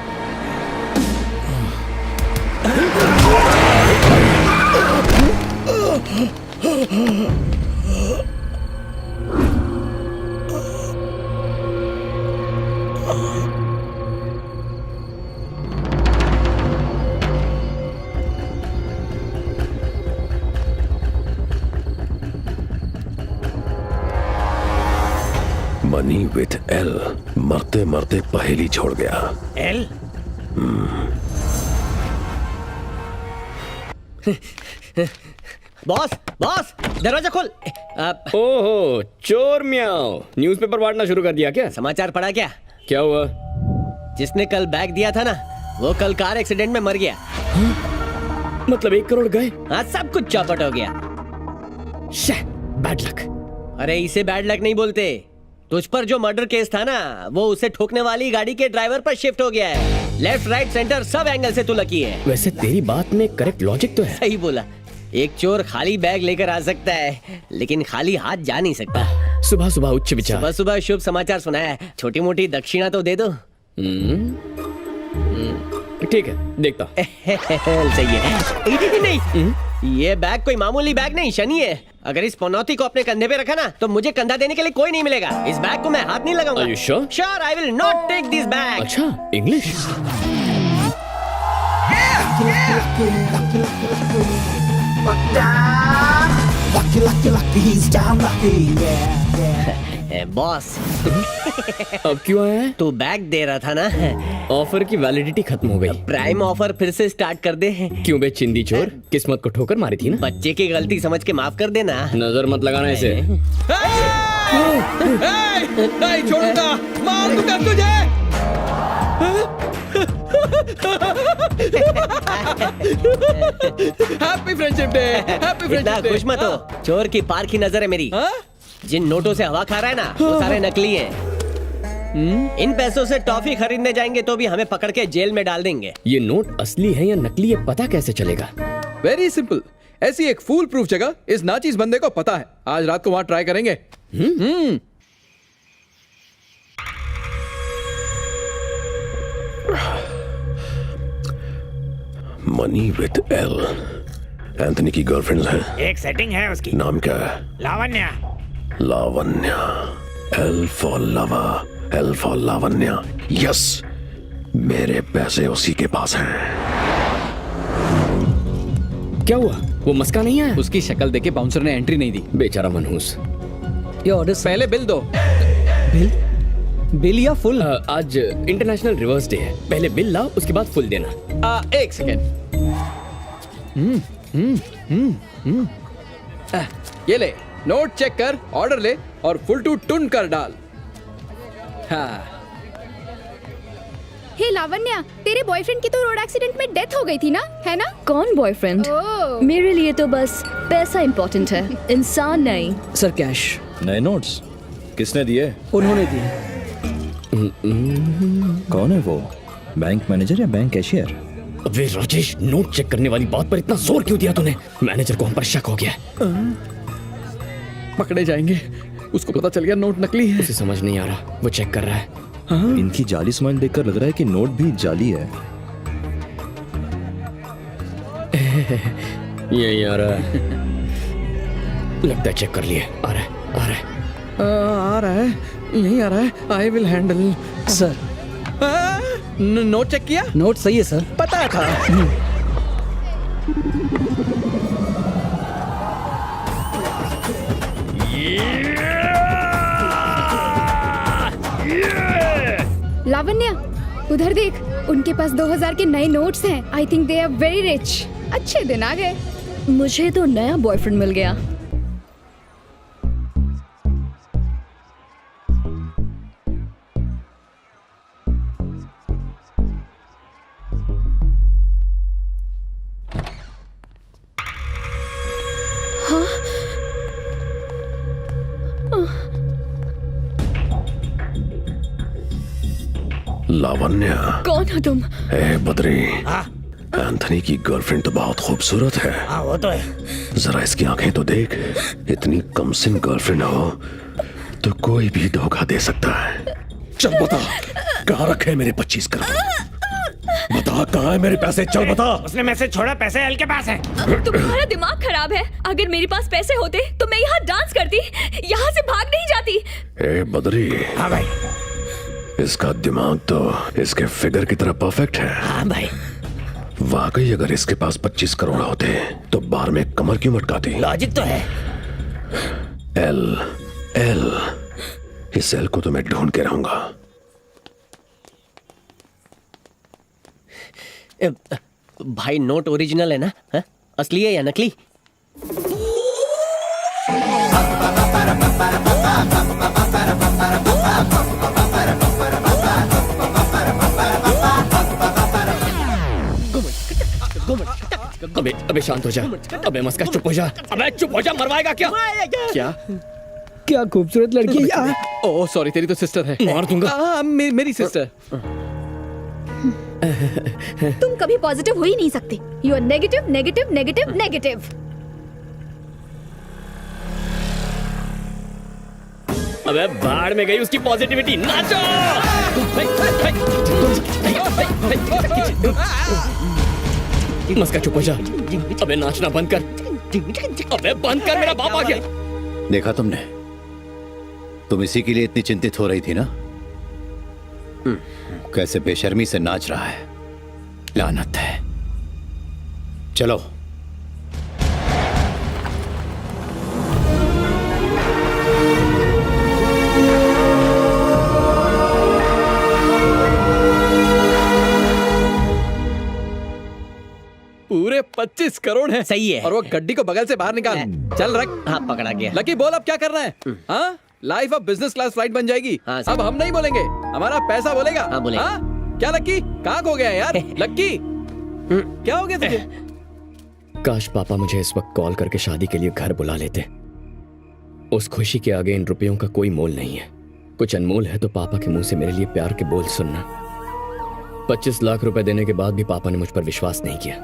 मनी विथ एल मरते मरते पहेली छोड़ गया। एल? बॉस बॉस, दरवाजा खोल। ओहो चोर म्याओ, न्यूज़पेपर बांटना शुरू कर दिया क्या? समाचार पढ़ा क्या? क्या हुआ? जिसने कल बैग दिया था ना, वो कल कार एक्सीडेंट में मर गया। मतलब 1 करोड़ गए? हाँ, सब कुछ चौपट हो गया। Bad luck. अरे इसे बैड लक नहीं बोलते, तुझ पर जो मर्डर केस था ना वो उसे ठोकने वाली गाड़ी के ड्राइवर पर शिफ्ट हो गया है। लेफ्ट राइट सेंटर सब एंगल से तू लकी है। वैसे तेरी बात में करेक्ट लॉजिक तो है। सही बोला, एक चोर खाली बैग लेकर आ सकता है लेकिन खाली हाथ जा नहीं सकता। सुबह सुबह उच्च विचार। सुबह सुबह शुभ समाचार सुनाया, छोटी मोटी दक्षिणा तो दे दो। ठीक है, देखता हूं। सही है। नहीं, ये बैग कोई मामूली बैग नहीं, शनि है। अगर इस पनौती को अपने कंधे पे रखा ना तो मुझे कंधा देने के लिए कोई नहीं मिलेगा। इस बैग को मैं हाथ नहीं लगाऊंगा। Are you sure? Sure, I will not take this bag. अच्छा, इंग्लिश। बॉस, अब क्यों आया है? तू बैग दे रहा था ना। ऑफर की वैलिडिटी खत्म हो गई। प्राइम ऑफर फिर से स्टार्ट कर दे। क्यों बे चिंदी चोर, किस्मत को ठोकर मारी थी ना। बच्चे की गलती समझ के माफ कर देना। नजर मत लगाना इसे। नहीं छोड़ूंगा, मार दूंगा तुझे। Happy friendship day. हैप्पी इतना फ्रेंडशिप डे। खुश मत हो, चोर की पार की नजर है मेरी। जिन नोटों से हवा खा रहा है ना वो सारे नकली हैं। इन पैसों से टॉफी खरीदने जाएंगे तो भी हमें पकड़ के जेल में डाल देंगे। ये नोट असली है या नकली, ये पता कैसे चलेगा? वेरी सिंपल, ऐसी एक फूल प्रूफ जगह इस नाचीज बंदे को पता है। आज रात को वहां ट्राई करेंगे। Money with L. एंथनी की गर्लफ्रेंड है। एक सेटिंग है उसकी। नाम क्या है? लावण्या। लावण्या। एल फॉर लवा, एल फॉर लावण्या। यस, मेरे पैसे उसी के पास हैं। क्या हुआ? वो मस्का नहीं आया? उसकी शक्ल देखे बाउंसर ने एंट्री नहीं दी। बेचारा मनहूस। ये ऑर्डर पहले बिल दो। बिल या फुल? आज इंटरनेशनल रिवर्स डे है, पहले बिल लाओ उसके बाद फुल देना। एक सेकेंड। ये ले, नोट चेक कर, ऑर्डर ले और फुल टू टुन कर डाल। हाँ। हे लावण्या, तेरे बॉयफ्रेंड की तो रोड एक्सीडेंट में डेथ हो गई थी ना, है ना? कौन बॉयफ्रेंड? मेरे लिए तो बस पैसा इम्पोर्टेंट है, इंसान नहीं। Sir cash. नए नोट्स किसने दिए? उन्होंने दिए। कौन है वो? बैंक मैनेजर या बैंक कैशियर? अबे राजेश, नोट चेक करने वाली बात पर इतना जोर क्यों दिया तूने? मैनेजर को हम पर शक हो गया। पकड़े जाएंगे, उसको पता चल गया नोट नकली है। उसे समझ नहीं आ रहा, वो चेक कर रहा है। इनकी जाली स्माइल देखकर लग रहा है कि नोट भी जाली है। यही आ रहा है। लगता है चेक कर लिए। आ रहा है, आ रहा है। आ रहा है, यही आ रहा है। I will handle. Sir note check किया? नोट सही है सर। पता था। लावण्या, उधर देख, उनके पास 2000 के नए नोट्स हैं। I think they are very rich. अच्छे दिन आ गए। मुझे तो नया बॉयफ्रेंड मिल गया। लावण्या। कौन हो तुम? ए बद्री, एंथनी की गर्लफ्रेंड तो बहुत खूबसूरत है। हाँ वो तो है। जरा इसकी आंखें तो देख, इतनी कमसिन गर्लफ्रेंड हो तो कोई भी धोखा दे सकता है। चल बता, कहाँ रखे मेरे 25 करोड़? बता कहाँ है मेरे पैसे? चल बता। उसने मैसेज छोड़ा, पैसे एल के पास है। तुम्हारा दिमाग खराब है। अगर मेरे पास पैसे होते तो मैं यहाँ डांस करती, यहाँ से भाग नहीं जाती। ए बद्री। हाँ भाई। इसका दिमाग तो इसके फिगर की तरह परफेक्ट है। हाँ भाई। वाकई अगर इसके पास 25 करोड़ होते तो बार में कमर क्यों मटकाती? लॉजिक तो है। एल एल, इस एल को तो मैं ढूंढ के रहूंगा। भाई नोट ओरिजिनल है ना? हा? असली है या नकली? अबे शांत हो जा। अबे मस्का चुप हो जा। अबे चुप हो जा, मरवाएगा क्या? क्या क्या खूबसूरत लड़की है। ओह सॉरी, तेरी तो सिस्टर है। मार दूंगा। मेरी सिस्टर। तुम कभी पॉजिटिव हो ही नहीं सकते। You are negative negative negative negative. अबे भाड़ में गई उसकी पॉजिटिविटी। नाचो। मस्का चुप हो जा। अबे नाचना बंद कर। अबे बंद कर, मेरा बाप आ गया। देखा तुमने, तुम इसी के लिए इतनी चिंतित हो रही थी ना? कैसे बेशर्मी से नाच रहा है। लानत है। चलो। पूरे 25 करोड़ है। सही है। और वो गड्डी को बगल से बाहर निकाल। चल रख। हाँ पकड़ा गया। लकी बोल अब क्या करना है? हाँ, लाइफ अब बिजनेस क्लास फ्लाइट बन जाएगी। हाँ, सही। अब हम नहीं बोलेंगे, हमारा पैसा बोलेगा। हाँ, बोलेगा। क्या लक्की, कहाँ खो गया यार? लक्की क्या हो गया तुझे? काश पापा मुझे इस वक्त कॉल करके शादी के लिए घर बुला लेते। उस खुशी के आगे इन रुपयों का कोई मोल नहीं है। कुछ अनमोल है तो पापा के मुंह से मेरे लिए प्यार के बोल सुनना। 25 लाख रुपए देने के बाद भी पापा ने मुझ पर विश्वास नहीं किया।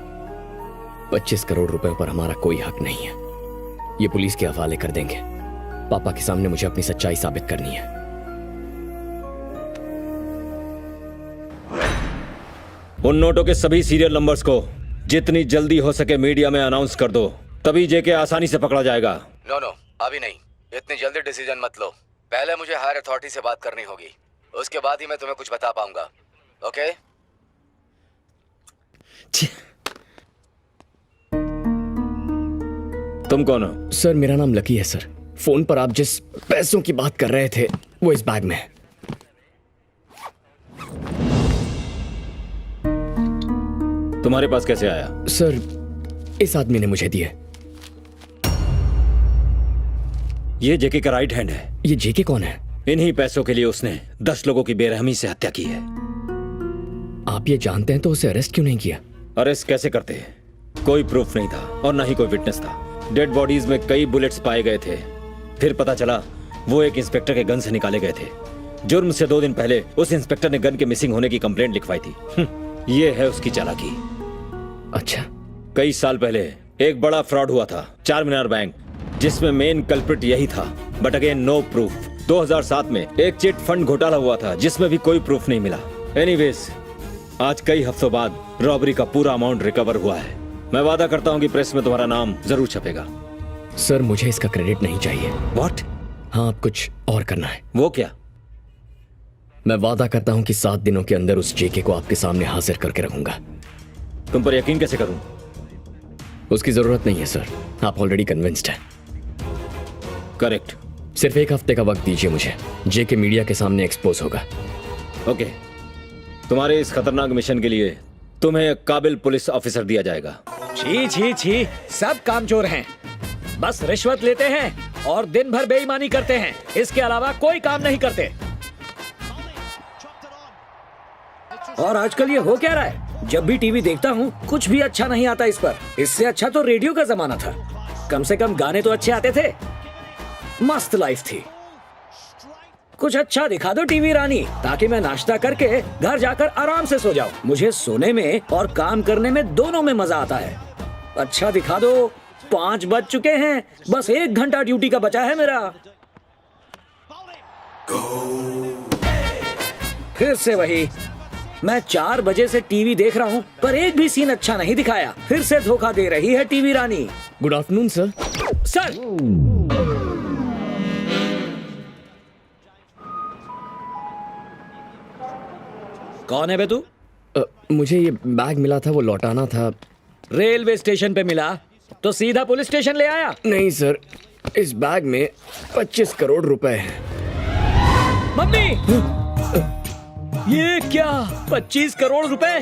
25 करोड़ रुपयों पर हमारा कोई हक नहीं है। ये पुलिस के हवाले कर देंगे। पापा के सामने मुझे अपनी सच्चाई साबित करनी है। उन नोटों के सभी सीरियल नंबर्स को जितनी जल्दी हो सके मीडिया में अनाउंस कर दो, तभी जेके आसानी से पकड़ा जाएगा। नो अभी नहीं, इतनी जल्दी डिसीजन मत लो। पहले मुझे हायर अथॉरिटी से बात करनी होगी, उसके बाद ही मैं तुम्हें कुछ बता पाऊंगा। ओके? तुम कौन हो? सर मेरा नाम लकी है सर। फोन पर आप जिस पैसों की बात कर रहे थे वो इस बैग में है। तुम्हारे पास कैसे आया? सर इस आदमी ने मुझे दिए। ये जेके का राइट हैंड है। ये जेके कौन है? इन्हीं पैसों के लिए उसने 10 लोगों की बेरहमी से हत्या की है। आप ये जानते हैं तो उसे अरेस्ट क्यों नहीं किया? अरेस्ट कैसे करते? कोई प्रूफ नहीं था और ना ही कोई विटनेस था। डेड बॉडीज में कई बुलेट्स पाए गए थे। फिर पता चला वो एक इंस्पेक्टर के गन से निकाले गए थे। जुर्म से 2 दिन पहले उस इंस्पेक्टर ने गन के मिसिंग होने की कंप्लेंट लिखवाई थी। ये है उसकी चालाकी। अच्छा। कई साल पहले एक बड़ा फ्रॉड हुआ था, चार मीनार बैंक, जिसमें मेन कल्प्रिट यही था, बट अगेन नो प्रूफ। 2007 में एक चिट फंड घोटाला हुआ था जिसमें भी कोई प्रूफ नहीं मिला। एनीवेज, आज कई हफ्तों बाद रॉबरी का पूरा अमाउंट रिकवर हुआ है। मैं वादा करता हूँ कि प्रेस में तुम्हारा नाम जरूर छपेगा। सर मुझे इसका क्रेडिट नहीं चाहिए। व्हाट? हाँ, अब कुछ और करना है। वो क्या? मैं वादा करता हूँ कि 7 दिनों के अंदर उस जेके को आपके सामने हाजिर करके रखूंगा। तुम पर यकीन कैसे करूं? उसकी जरूरत नहीं है सर, आप ऑलरेडी कन्विंस्ड हैं। करेक्ट। सिर्फ 1 हफ्ते का वक्त दीजिए मुझे, जेके मीडिया के सामने एक्सपोज होगा। ओके, तुम्हारे इस खतरनाक मिशन के लिए तुम्हें एक काबिल पुलिस ऑफिसर दिया जाएगा। छी छी छी, सब कामचोर हैं, बस रिश्वत लेते हैं और दिन भर बेईमानी करते हैं, इसके अलावा कोई काम नहीं करते। और आजकल ये हो क्या रहा है? जब भी टीवी देखता हूँ कुछ भी अच्छा नहीं आता इस पर। इससे अच्छा तो रेडियो का जमाना था, कम से कम गाने तो अच्छे आते थे, मस्त लाइफ थी। कुछ अच्छा दिखा दो टीवी रानी, ताकि मैं नाश्ता करके घर जाकर आराम से सो जाऊं। मुझे सोने में और काम करने में दोनों में मजा आता है। अच्छा दिखा दो। 5 बज चुके हैं, बस 1 घंटा ड्यूटी का बचा है मेरा। फिर से वही, मैं 4 बजे से टीवी देख रहा हूँ पर एक भी सीन अच्छा नहीं दिखाया। फिर से धोखा दे रही है TV Rani. Good afternoon sir. Sir कौन है बे तू? मुझे ये बैग मिला था, वो लौटाना था। रेलवे स्टेशन पे मिला तो सीधा पुलिस स्टेशन ले आया? नहीं सर, इस बैग में 25 करोड़ रुपए हैं। मम्मी, ये क्या? 25 करोड़ रुपए?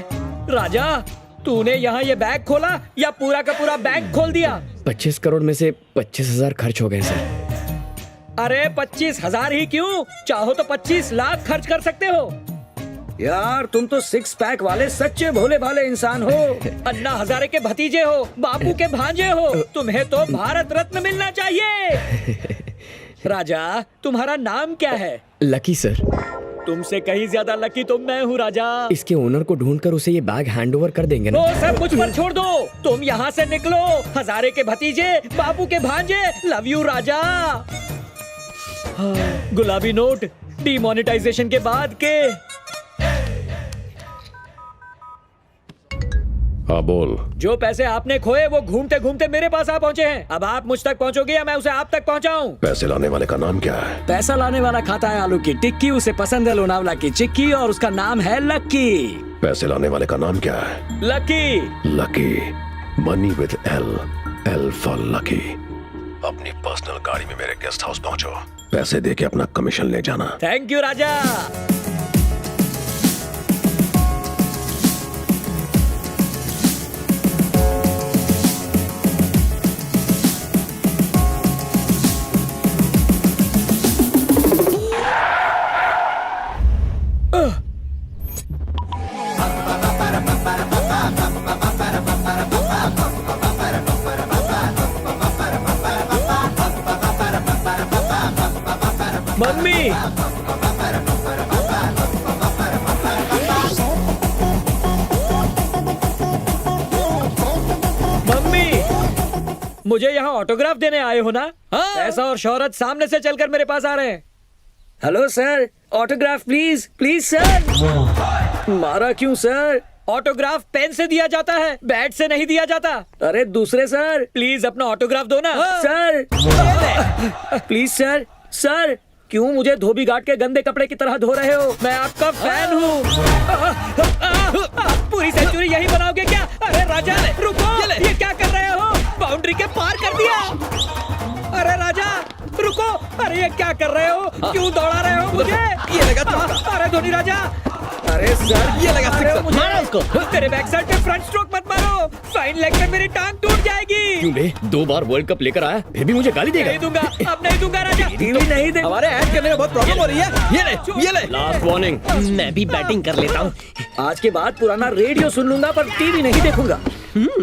राजा, तूने यहाँ ये बैग खोला या पूरा का पूरा बैंक खोल दिया? 25 करोड़ में से 25,000 खर्च हो गए सर। अरे 25,000 ही क्यों, चाहो तो 25 लाख खर्च कर सकते हो। यार तुम तो सिक्स पैक वाले सच्चे भोले भाले इंसान हो। अन्ना हजारे के भतीजे हो, बापू के भांजे हो, तुम्हें तो भारत रत्न मिलना चाहिए। राजा तुम्हारा नाम क्या है? Lucky sir. तुमसे कहीं ज्यादा लकी तो मैं हूँ राजा। इसके ओनर को ढूंढकर उसे ये बैग हैंड ओवर कर देंगे ना। वो सब मुझ पर छोड़ दो, तुम यहाँ से निकलो। हजारे के भतीजे, बापू के भांजे, लव यू राजा। गुलाबी नोट डिमोनेटाइजेशन के बाद के। हाँ बोल। जो पैसे आपने खोए वो घूमते घूमते मेरे पास आ पहुँचे हैं। अब आप मुझ तक पहुँचोगे या मैं उसे आप तक पहुँचाऊँ? पैसे लाने वाले का नाम क्या है? पैसा लाने वाला खाता है आलू की टिक्की, उसे पसंद है लोनावला की चिक्की और उसका नाम है लक्की। पैसे लाने वाले का नाम क्या है? Lucky. Lucky. Money with L, L for lucky. अपनी पर्सनल गाड़ी में मेरे गेस्ट हाउस पहुंचो। पैसे दे के अपना कमीशन ले जाना। Thank you Raja. Mummy, mummy, मुझे यहाँ ऑटोग्राफ देने आए हो ना? हाँ? पैसा और शोहरत सामने से चलकर मेरे पास आ रहे हैं। Hello sir, autograph please, please sir. मारा क्यों सर? ऑटोग्राफ पेन से दिया जाता है, बैट से नहीं दिया जाता। अरे दूसरे सर, प्लीज अपना ऑटोग्राफ दो ना। Sir please sir. सर क्यों मुझे धोबी घाट के गंदे कपड़े की तरह धो रहे हो? मैं आपका फैन हूँ। पूरी सेंचुरी यही बनाओगे क्या? अरे राजा रुको, ये क्या कर रहे हो? बाउंड्री के पार कर दिया। अरे राजा रुको, अरे ये क्या कर रहे हो? क्यों दौड़ा रहे हो मुझे? ये लगा। अरे धोनी राजा, अरे सर ये लगा। मारो उसको। तेरे बैक साइड पे फ्रंट स्ट्रोक मत मारो, फाइन लेग में मेरी टांग टूट जाएगी। क्यों बे? 2 बार वर्ल्ड कप लेकर आया, फिर भी मुझे गाली देगा? नहीं दूंगा, अब नहीं दूंगा राजा। टीवी नहीं दे। हमारे ऐड करने में बहुत प्रॉब्लम हो रही है। ये ले, ये ले। Last warning. मैं भी बैटिंग कर लेता हूँ। आज के बाद पुराना रेडियो सुन लूंगा पर टीवी नहीं देखूंगा।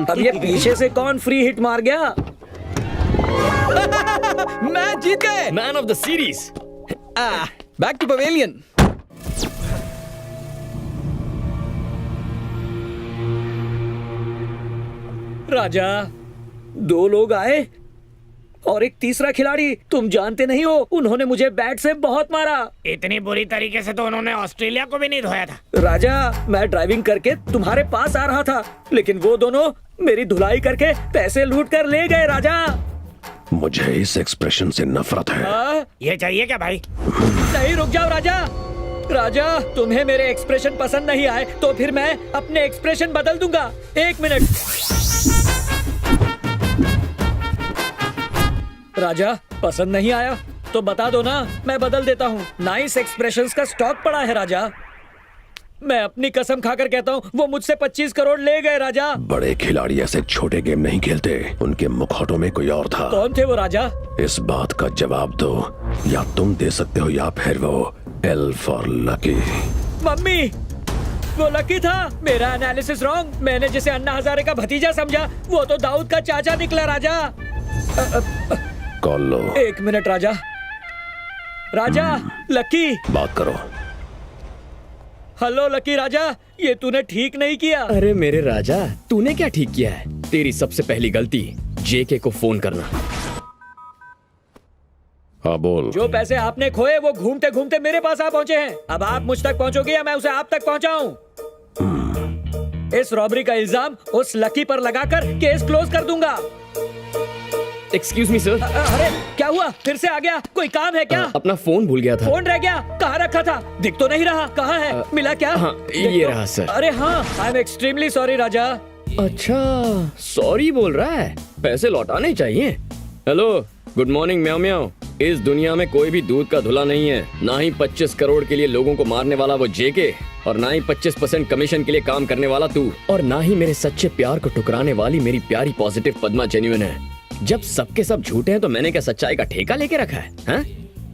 अब ये पीछे से कौन फ्री हिट मार गया? मैच जीत गए। Man of the series. Back to pavilion. Raja 2 लोग आए और एक तीसरा खिलाड़ी। तुम जानते नहीं हो, उन्होंने मुझे बैट से बहुत मारा। इतनी बुरी तरीके से तो उन्होंने ऑस्ट्रेलिया को भी नहीं धोया था। राजा मैं ड्राइविंग करके तुम्हारे पास आ रहा था, लेकिन वो दोनों मेरी धुलाई करके पैसे लूट कर ले गए। राजा मुझे इस एक्सप्रेशन से नफरत है। ये चाहिए क्या भाई? नहीं, रुक जाओ राजा। राजा तुम्हें मेरे एक्सप्रेशन पसंद नहीं आए तो फिर मैं अपने एक्सप्रेशन बदल दूंगा। 1 मिनट। राजा पसंद नहीं आया तो बता दो ना, मैं बदल देता हूँ। नाइस एक्सप्रेशंस का स्टॉक पड़ा है राजा। मैं अपनी कसम खाकर कहता हूँ वो मुझसे 25 करोड़ ले गए। राजा बड़े खिलाड़ी ऐसे छोटे गेम नहीं खेलते, उनके मुखौटों में कोई और था। कौन थे वो राजा? इस बात का जवाब दो, या तुम दे सकते हो या फिर वो। L for lucky. मम्मी वो लकी था। मेरा एनालिसिस रॉन्ग। मैंने जिसे अन्ना हजारे का भतीजा समझा वो तो दाऊद का चाचा निकला। राजा कॉल लो। 1 मिनट राजा। राजा लकी बात करो। हेलो लकी राजा, ये तूने ठीक नहीं किया। अरे मेरे राजा, तूने क्या ठीक किया है? तेरी सबसे पहली गलती जेके को फोन करना। हाँ बोल। जो पैसे आपने खोए वो घूमते घूमते मेरे पास आ पहुंचे हैं। अब आप मुझ तक पहुंचोगे या मैं उसे आप तक पहुंचाऊं? इस रॉबरी का इल्जाम उस लकी पर लगाकर केस क्लोज कर दूंगा। Excuse me sir. अरे क्या हुआ? फिर से आ गया? कोई काम है क्या? अपना फोन भूल गया था। फोन रह गया? कहाँ रखा था? दिख तो नहीं रहा। कहाँ है? मिला क्या? हाँ, ये रहा सर। अरे हाँ, आई एम एक्सट्रीमली सॉरी राजा। अच्छा सॉरी बोल रहा है, पैसे लौटाने चाहिए। हेलो गुड मॉर्निंग म्याओ म्याओ। इस दुनिया में कोई भी दूध का धुला नहीं है, ना ही 25 करोड़ के लिए लोगों को मारने वाला वो जेके, और ना ही 25% कमीशन के लिए काम करने वाला तू, और ना ही मेरे सच्चे प्यार को ठुकराने वाली मेरी प्यारी पॉजिटिव पद्मा जेन्युइन है। जब सबके सब झूठे हैं तो मैंने क्या सच्चाई का ठेका लेके रखा है? हाँ?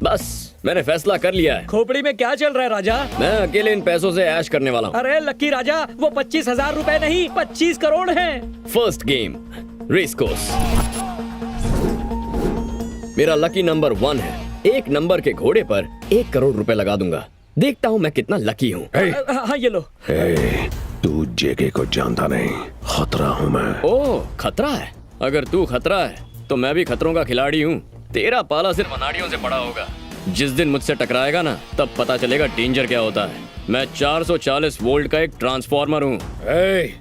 बस मैंने फैसला कर लिया है। खोपड़ी में क्या चल रहा है राजा? मैं अकेले इन पैसों से ऐश करने वाला हूँ। अरे लकी राजा, वो 25,000 रुपए नहीं 25 करोड़ हैं। First game race course. मेरा लकी नंबर 1 है। एक नंबर के घोड़े पर 1 करोड़ रुपए लगा दूंगा। देखता हूँ मैं कितना लकी हूँ। हाँ ये लो। तू जेके को जानता नहीं, खतरा हूँ मैं। ओह खतरा है? अगर तू खतरा है तो मैं भी खतरों का खिलाड़ी हूँ। तेरा पाला सिर्फ अनाड़ियों से पड़ा होगा। जिस दिन मुझसे टकराएगा ना, तब पता चलेगा डेंजर क्या होता है। मैं 440 वोल्ट का एक ट्रांसफार्मर हूँ।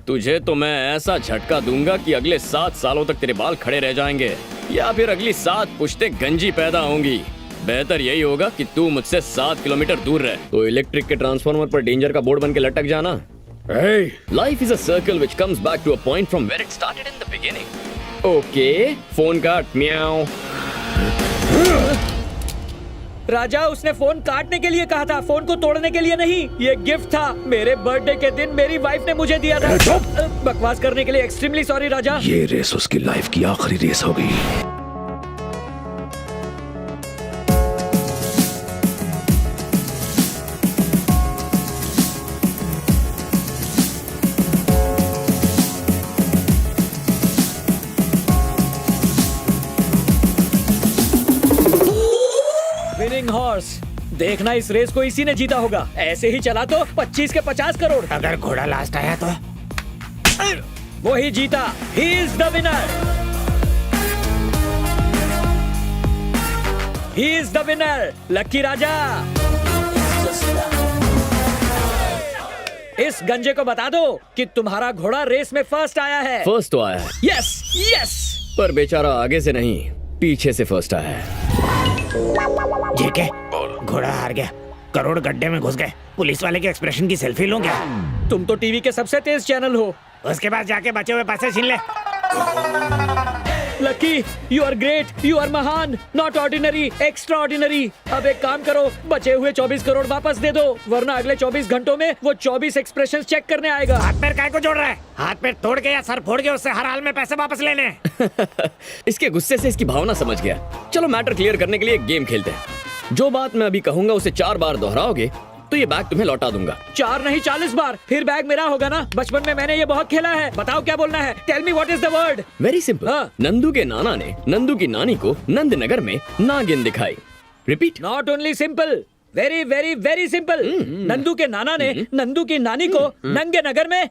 तुझे तो मैं ऐसा झटका दूंगा कि अगले 7 सालों तक तेरे बाल खड़े रह जाएंगे, या फिर अगली 7 पुश्ते गंजी पैदा होंगी। बेहतर यही होगा कि तू मुझसे 7 किलोमीटर दूर रहे। तो इलेक्ट्रिक के ट्रांसफार्मर पर डेंजर का बोर्ड बन के लटक जाना। Life is a circle which comes back to a point from where it started in the beginning. Okay, phone काट। म्याऊ। राजा, उसने फोन काटने के लिए कहा था, फोन को तोड़ने के लिए नहीं। ये गिफ्ट था। मेरे बर्थडे के दिन मेरी वाइफ ने मुझे दिया था। बकवास करने के लिए एक्सट्रीमली सॉरी राजा। ये रेस उसकी लाइफ की आखिरी रेस होगी। Winning horse. देखना इस रेस को इसी ने जीता होगा। ऐसे ही चला तो 25 के 50 करोड़। अगर घोड़ा लास्ट आया तो वो ही जीता। He is the winner. He is the winner. Lucky Raja, इस गंजे को बता दो कि तुम्हारा घोड़ा रेस में फर्स्ट आया है। फर्स्ट तो आया है। Yes yes. पर बेचारा आगे से नहीं, पीछे से फर्स्ट आया है। ठीक है, घोड़ा हार गया। करोड़ गड्ढे में घुस गए। पुलिस वाले के एक्सप्रेशन की सेल्फी लूं क्या? तुम तो टीवी के सबसे तेज चैनल हो। उसके बाद जाके बचे हुए पैसे छीन ले। Lucky, you are great, you are महान, नॉट ऑर्डिनरी, एक्स्ट्रा ऑर्डिनरी। अब एक काम करो, बचे हुए 24 करोड़ वापस दे दो, वरना अगले 24 घंटों में वो 24 एक्सप्रेशन चेक करने आएगा। हाथ पैर काय को जोड़ रहा है? हाथ पैर तोड़ के या सर फोड़ के उससे हर हाल में पैसे वापस लेने। इसके गुस्से से इसकी भावना समझ गया। चलो मैटर क्लियर करने के लिए एक गेम खेलते हैं। जो बात मैं अभी कहूंगा उसे 4 बार दोहराओगे तो ये बैग तुम्हें लौटा दूंगा। 4 नहीं 40 बार। फिर बैग मेरा होगा ना? बचपन में मैंने ये बहुत खेला है। बताओ क्या बोलना है? Tell me what is the word. Very simple. Nandu के नाना ने नंदू की नानी को नंदनगर में नागिन दिखाई। Repeat. Not only simple, very very very simple. Nandu के नाना ने नंदू की नानी को नंगे नगर में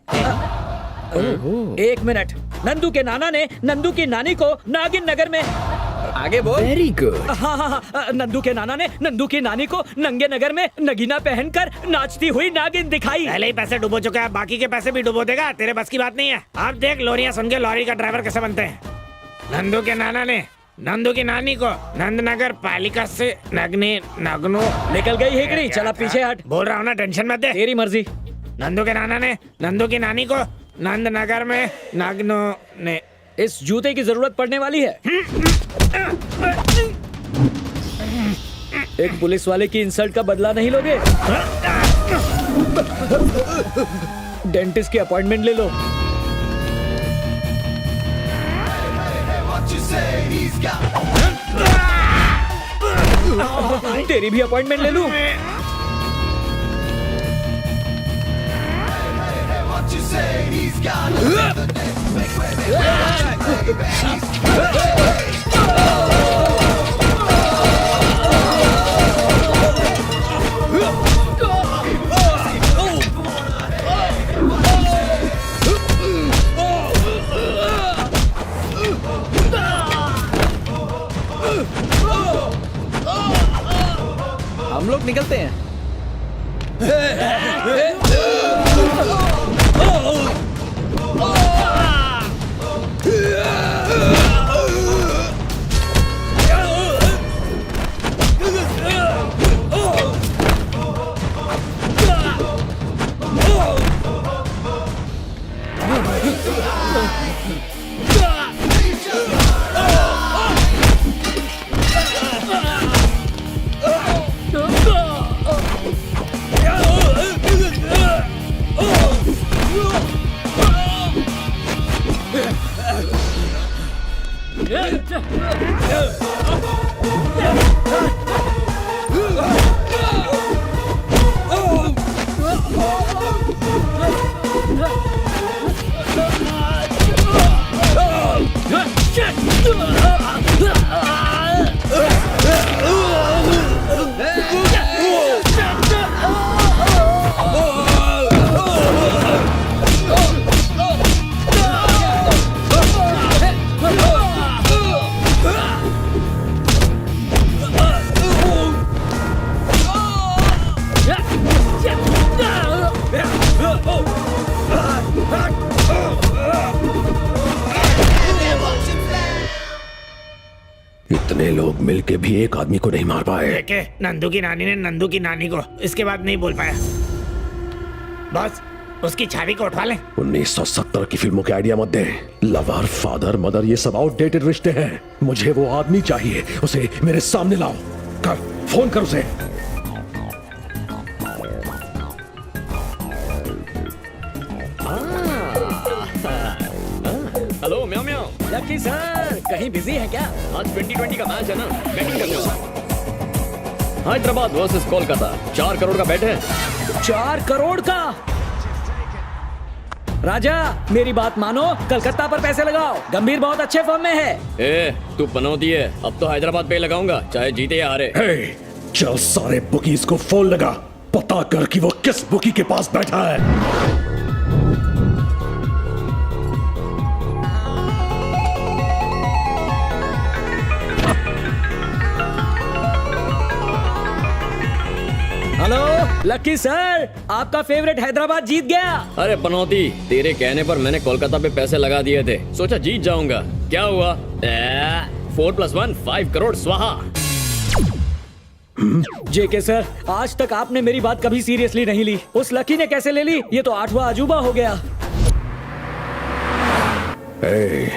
1 मिनट। नंदू के नाना ने नंदू की नानी को नागिन नगर में। आगे बोल। Very good. हाँ हाँ हाँ। नंदू के नाना ने नंदू की नानी को नंगे नगर में नगीना पहनकर नाचती हुई नागिन दिखाई। पहले ही पैसे डुबो चुका है, बाकी के पैसे भी डुबो देगा। तेरे बस की बात नहीं है। आप देख लोरियां सुन के लॉरी का ड्राइवर कैसे बनते हैं। नंदू के नाना ने नंदू की नानी को नंदनगर पालिका से नगनो निकल गई है कि नहीं? चला पीछे हट। बोल रहा हूँ ना, टेंशन मत दे। तेरी मर्जी। नंदू के नाना ने नंदू की नानी को नंदनगर में नगनो ने। इस जूते की जरूरत पड़ने वाली है। एक पुलिस वाले की इंसल्ट का बदला नहीं लोगे? डेंटिस्ट की अपॉइंटमेंट ले लो। तेरी भी अपॉइंटमेंट ले लूं? हम लोग निकलते हैं। इतने लोग मिलके भी एक आदमी को नहीं मार पाए। देखे नंदू की नानी ने नंदू की नानी को, इसके बाद नहीं बोल पाया। बस उसकी छवि को उठवा ले। 1970 की फिल्मों के आइडिया मत दे। लवर, फादर, मदर, ये सब आउटडेटेड रिश्ते हैं। मुझे वो आदमी चाहिए, उसे मेरे सामने लाओ। कर, फोन कर उसे। हेलो म्याओ म्याओ। लकी सर कहीं बिजी है क्या? आज 2020 का मैच है ना, बैटिंग करने वाला। हैदराबाद वर्सेस कोलकाता, 4 करोड़ का बैट है। 4 करोड़ का? राजा मेरी बात मानो, कलकत्ता पर पैसे लगाओ। गंभीर बहुत अच्छे फॉर्म में है। ए, तू पनौती है, अब तो हैदराबाद पे लगाऊंगा, चाहे जीते या हारे। हे, चल सारे बुकीज को फोन लगा, पता कर कि वो किस बुकी के पास बैठा है। हेलो लकी सर, आपका फेवरेट हैदराबाद जीत गया। अरे पनौती, तेरे कहने पर मैंने कोलकाता पे पैसे लगा दिए थे, सोचा जीत जाऊंगा। क्या हुआ? 4 + 1 5 करोड़ स्वाहा। जेके सर, आज तक आपने मेरी बात कभी सीरियसली नहीं ली। उस लकी ने कैसे ले ली? ये तो 8वां अजूबा हो गया। हे,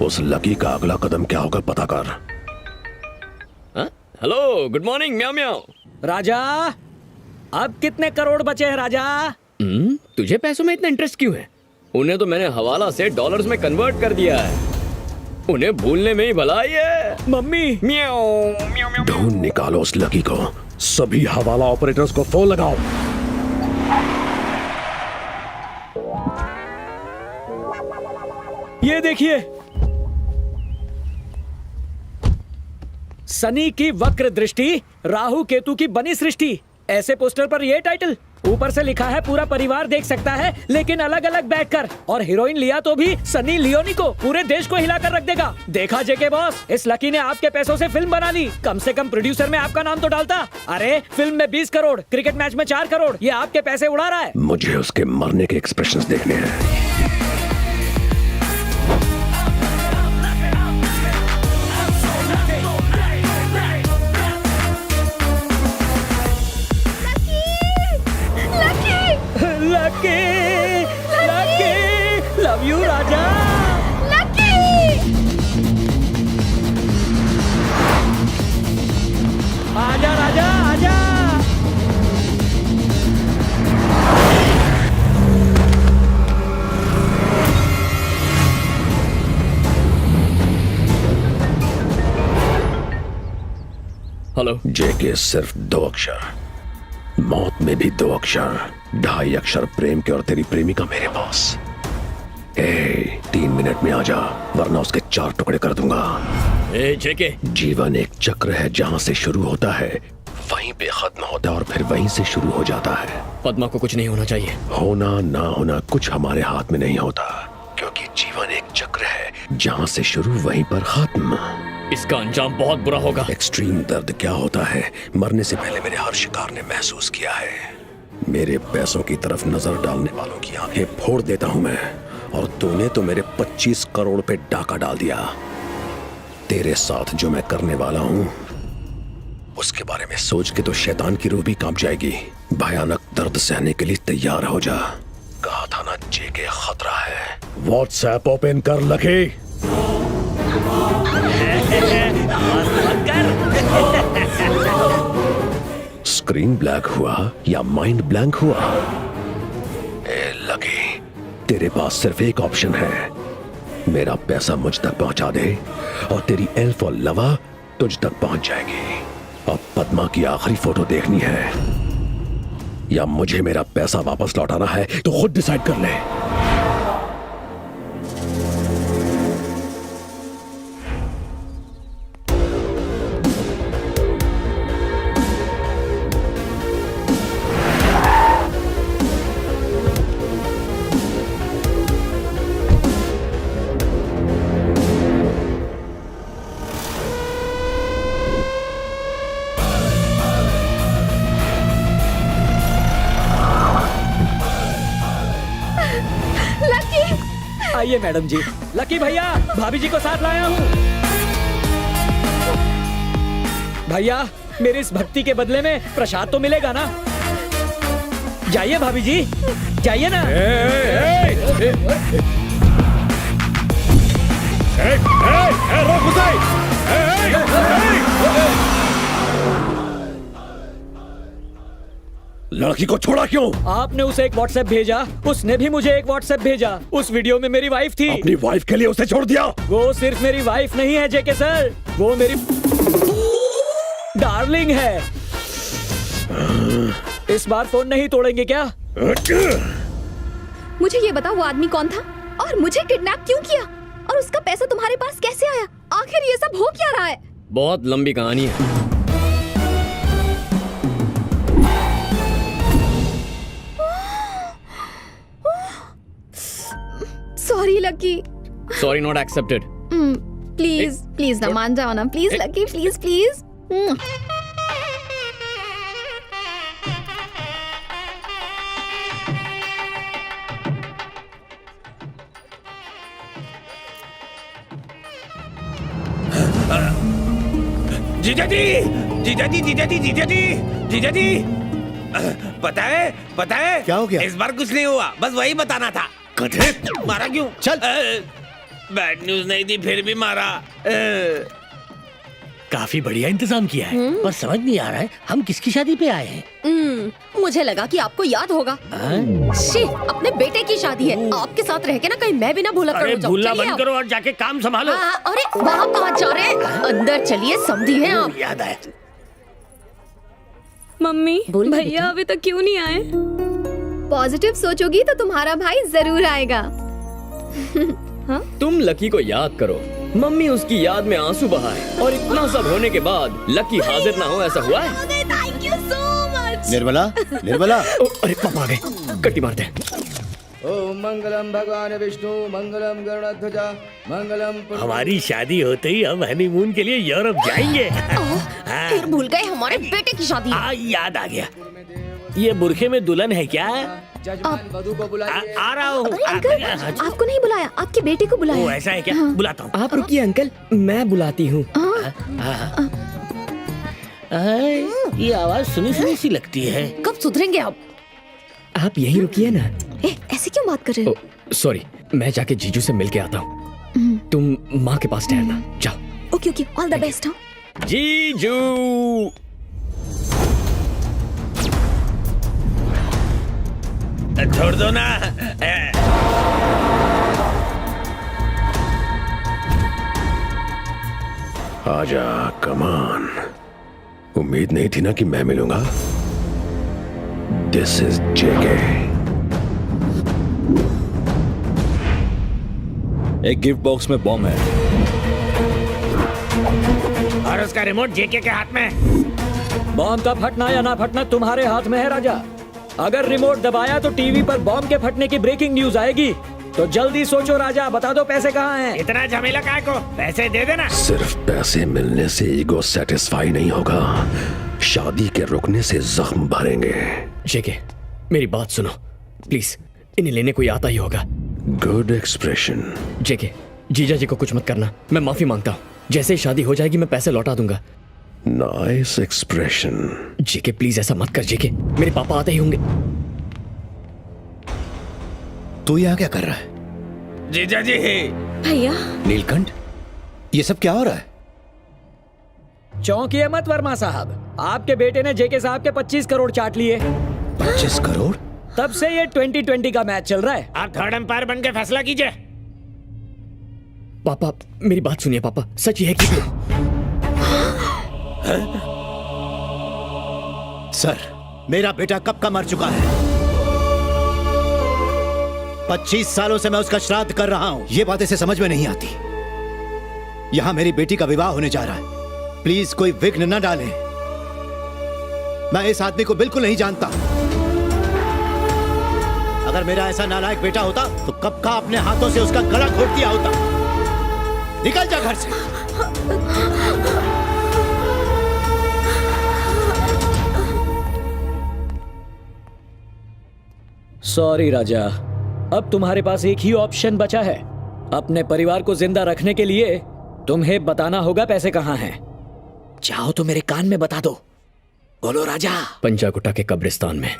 उस लकी का अगला कदम क्या होगा पता कर। हेलो, गुड मॉर्निंग म्याओ म्याओ। राजा अब कितने करोड़ बचे हैं राजा? तुझे पैसों में इतना इंटरेस्ट क्यों है? उन्हें तो मैंने हवाला से डॉलर्स में कन्वर्ट कर दिया है। उन्हें भूलने में ही भलाई है। मम्मी म्याओ म्याओ म्याओ। ढूंढ निकालो उस लकी को। सभी हवाला ऑपरेटर्स को फोन लगाओ। ये देखिए, शनि की वक्र दृष्टि, राहु केतु की बनी सृष्टि। ऐसे पोस्टर पर ये टाइटल, ऊपर से लिखा है पूरा परिवार देख सकता है लेकिन अलग अलग बैठकर। और हीरोइन लिया तो भी सनी लियोनी को, पूरे देश को हिलाकर रख देगा। देखा जेके बॉस, इस लकी ने आपके पैसों से फिल्म बना ली। कम से कम प्रोड्यूसर में आपका नाम तो डालता। अरे फिल्म में 20 करोड़, क्रिकेट मैच में 4 करोड़, ये आपके पैसे उड़ा रहा है। मुझे उसके मरने के एक्सप्रेशंस देखने हैं। लकी, लकी, लव यू राजा। आजा राजा आजा। हेलो। जेके सिर्फ 2 अक्षर, मौत में भी 2 अक्षर, 2.5 अक्षर प्रेम के और तेरी प्रेमिका मेरे पास। 3 मिनट में आजा, वरना उसके 4 टुकड़े कर दूंगा। जेके, जीवन एक चक्र है, जहाँ से शुरू होता है वहीं पे खत्म होता है और फिर वहीं से शुरू हो जाता है। पद्मा को कुछ नहीं होना चाहिए। होना ना होना कुछ हमारे हाथ में नहीं होता, क्योंकि जीवन एक चक्र है, जहाँ से शुरू वहीं पर खत्म। इसका अंजाम बहुत बुरा होगा। एक्सट्रीम दर्द क्या होता है, मरने से पहले मेरे हर शिकार ने महसूस किया है। मेरे पैसों की तरफ नजर डालने वालों की आंखें फोड़ देता हूं मैं, और तूने तो मेरे 25 करोड़ पे डाका डाल दिया। तेरे साथ जो मैं करने वाला हूं उसके बारे में सोच के तो शैतान की रूह भी कांप जाएगी। भयानक दर्द सहने के लिए तैयार हो जा। कहा था ना जेके खतरा है। व्हाट्सएप ओपन कर लगे। स्क्रीन ब्लैक हुआ या माइंड ब्लैंक हुआ? ए लकी, तेरे पास सिर्फ एक ऑप्शन है। मेरा पैसा मुझ तक पहुंचा दे और तेरी एल्फ और लवा तुझ तक पहुंच जाएगी। अब पद्मा की आखिरी फोटो देखनी है या मुझे मेरा पैसा वापस लौटाना है, तो खुद डिसाइड कर ले। आइए मैडम जी। लकी भैया, भाभी जी को साथ लाया हूँ। भैया मेरी इस भक्ति के बदले में प्रसाद तो मिलेगा ना? जाइए भाभी जी, जाइए ना। लड़की को छोड़ा क्यों? आपने उसे एक व्हाट्सएप भेजा, उसने भी मुझे एक व्हाट्सएप भेजा। उस वीडियो में मेरी वाइफ थी। अपनी वाइफ के लिए उसे छोड़ दिया? वो सिर्फ मेरी वाइफ नहीं है जेके सर, वो मेरी डार्लिंग है। इस बार फोन नहीं तोड़ेंगे क्या? मुझे ये बताओ वो आदमी कौन था और मुझे किडनैप क्यों किया और उसका पैसा तुम्हारे पास कैसे आया? आखिर ये सब हो क्या रहा है? बहुत लंबी कहानी है। Sorry lucky. Sorry not accepted. Please please ना मान जाओ ना, प्लीज लकी, प्लीज प्लीज। जीजा जी, जीजा जी, जीजा जी, जीजा जी, जीजा जी, पता है क्या हो गया? इस बार कुछ नहीं हुआ, बस वही बताना था। मारा क्यों? चल। बैड न्यूज नहीं थी फिर भी मारा। काफी बढ़िया इंतजाम किया है, पर समझ नहीं आ रहा है हम किसकी शादी पे आए हैं। मुझे लगा कि आपको याद होगा। शी, अपने बेटे की शादी है, आपके साथ रह के ना कहीं मैं भी ना भूला अरे करूं। भूलना बंद करो और जाके काम संभालो। अरे वहाँ कहाँ जा रहे हैं? अंदर चलिए, समझी हैं आप। याद आया। मम्मी भैया अभी तक क्यों नहीं आए? पॉजिटिव सोचोगी तो तुम्हारा भाई जरूर आएगा। तुम लकी को याद करो, मम्मी उसकी याद में आंसू बहाए और इतना सब होने के बाद लकी हाजिर ना हो, ऐसा हुआ है? Thank you so much. Nirmala, Nirmala. अरे पापा आ गए, कट्टी मारते हैं। ओम मंगलम भगवान विष्णु मंगलम गरुड़ध्वजा मंगलम। हमारी शादी होते ही हम हनीमून के लिए यूरोप जाएंगे। फिर भूल गए हमारे बेटे की शादी। याद आ गया। ये बुरखे में दुल्हन है क्या? वधु को बुलाइए। आ रहा हूँ। अरे अंकल, आपको नहीं बुलाया, आपके बेटे को बुलाया। ओ ऐसा है क्या? बुलाता हूँ। आप रुकिए अंकल, मैं बुलाती हूँ। ये आवाज सुनी सुनी सी लगती है। कब सुधरेंगे आप? आप यहीं रुकिए ना। ऐसे क्यों बात कर रहे हो? सॉरी, मैं जाके जीजू से मिल के आता हूँ। तुम माँ के पास ठहरना, जाओ। Okay okay, all the best. जीजू छोड़ दो ना। आजा, कमान। उम्मीद नहीं थी ना कि मैं मिलूंगा। दिस इज जेके। एक गिफ्ट बॉक्स में बॉम्ब है और उसका रिमोट जेके के हाथ में है। बॉम्ब का फटना या ना फटना तुम्हारे हाथ में है राजा। अगर रिमोट दबाया तो टीवी पर बॉम्ब के फटने की ब्रेकिंग न्यूज आएगी। तो जल्दी सोचो राजा, बता दो पैसे कहाँ हैं? इतना झमेला काय को? पैसे दे देना। सिर्फ पैसे मिलने से ईगो सेटिस्फाई नहीं होगा, शादी के रुकने से जख्म भरेंगे। जेके, मेरी बात सुनो प्लीज, इन्हें लेने कोई आता ही होगा। Good expression. जेके, जीजा जी को कुछ मत करना, मैं माफी मांगता हूँ। जैसे ही शादी हो जाएगी मैं पैसे लौटा दूंगा। Nice expression. जेके प्लीज ऐसा मत कर जेके, मेरे पापा आते ही होंगे। तू यहाँ क्या कर रहा है? जीजा जी। भैया नीलकंठ, ये सब क्या हो रहा है? चौंकिए मत वर्मा साहब, आपके बेटे ने जेके साहब के 25 करोड़ चाट लिए। 25 करोड़? तब से ये 2020 का मैच चल रहा है। आप थर्ड एम्पायर बन के फैसला कीजिए। पापा मेरी बात सुनिए पापा, सच ये है कि सर, मेरा बेटा कब का मर चुका है। 25 सालों से मैं उसका श्राद्ध कर रहा हूं। ये बात इसे समझ में नहीं आती। यहां मेरी बेटी का विवाह होने जा रहा है, प्लीज कोई विघ्न न डालें। मैं इस आदमी को बिल्कुल नहीं जानता। अगर मेरा ऐसा नालायक बेटा होता तो कब का अपने हाथों से उसका गला घोट दिया होता। निकल जा घर से। सॉरी राजा, अब तुम्हारे पास एक ही ऑप्शन बचा है। अपने परिवार को जिंदा रखने के लिए तुम्हें बताना होगा पैसे कहाँ हैं। चाहो तो मेरे कान में बता दो। बोलो राजा। पंचाकुटा के कब्रिस्तान में।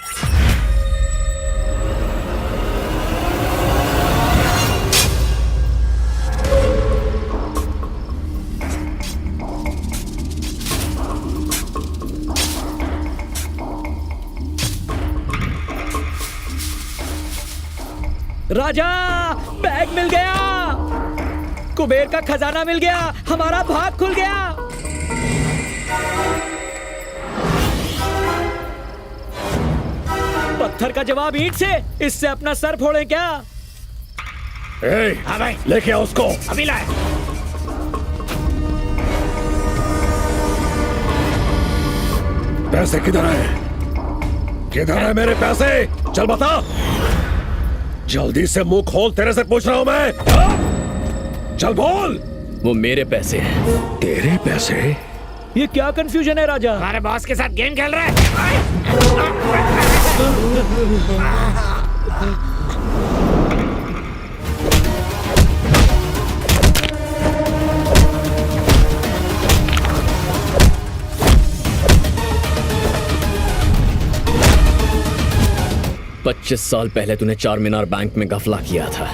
राजा, बैग मिल गया, कुबेर का खजाना मिल गया, हमारा भाग खुल गया। पत्थर का जवाब ईंट से, इससे अपना सर फोड़े क्या? हाँ भाई, लेके आओ उसको। अभी लाए। पैसे किधर है? किधर है मेरे पैसे? चल बता, जल्दी से मुंह खोल, तेरे से पूछ रहा हूं मैं। हाँ? चल बोल। वो मेरे पैसे हैं। तेरे पैसे? ये क्या कंफ्यूजन है राजा? हमारे बॉस के साथ गेम खेल रहे हैं। 25 साल पहले तूने चार मीनार बैंक में गफला किया था।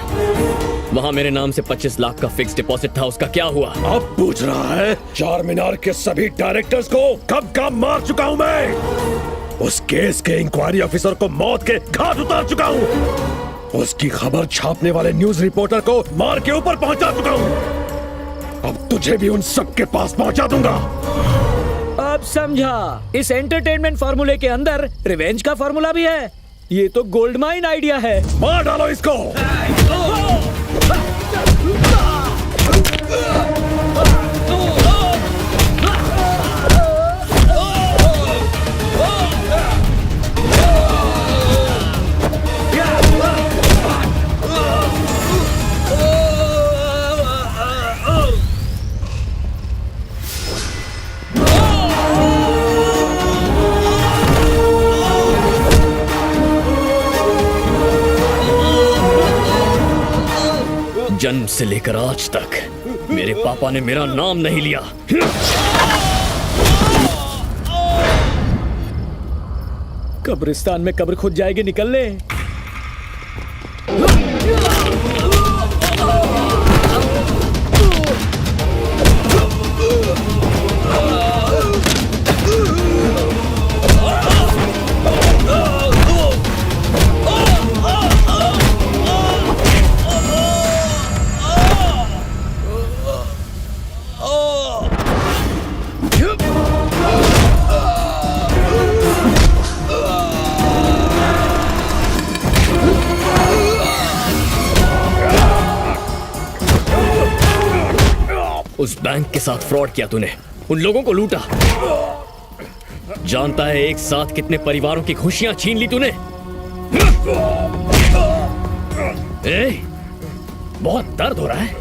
वहां मेरे नाम से 25 लाख का फिक्स डिपॉजिट था, उसका क्या हुआ? अब पूछ रहा है? चार मीनार के सभी डायरेक्टर्स को कब का मार चुका हूं मैं। उस केस के इंक्वायरी ऑफिसर को मौत के घाट उतार चुका हूं। उसकी खबर छापने वाले न्यूज रिपोर्टर को मार के ऊपर पहुंचा चुका हूं। अब तुझे भी उन सब के पास पहुंचा दूंगा। अब समझा, इस एंटरटेनमेंट फार्मूले के अंदर रिवेंज का फार्मूला भी है। ये तो गोल्ड माइन आइडिया है। मार डालो इसको। जन्म से लेकर आज तक मेरे पापा ने मेरा नाम नहीं लिया। कब्रिस्तान में कब्र खुद जाएगी, निकल ले। उस बैंक के साथ फ्रॉड किया तूने, उन लोगों को लूटा। जानता है एक साथ कितने परिवारों की खुशियां छीन ली तूने। बहुत दर्द हो रहा है।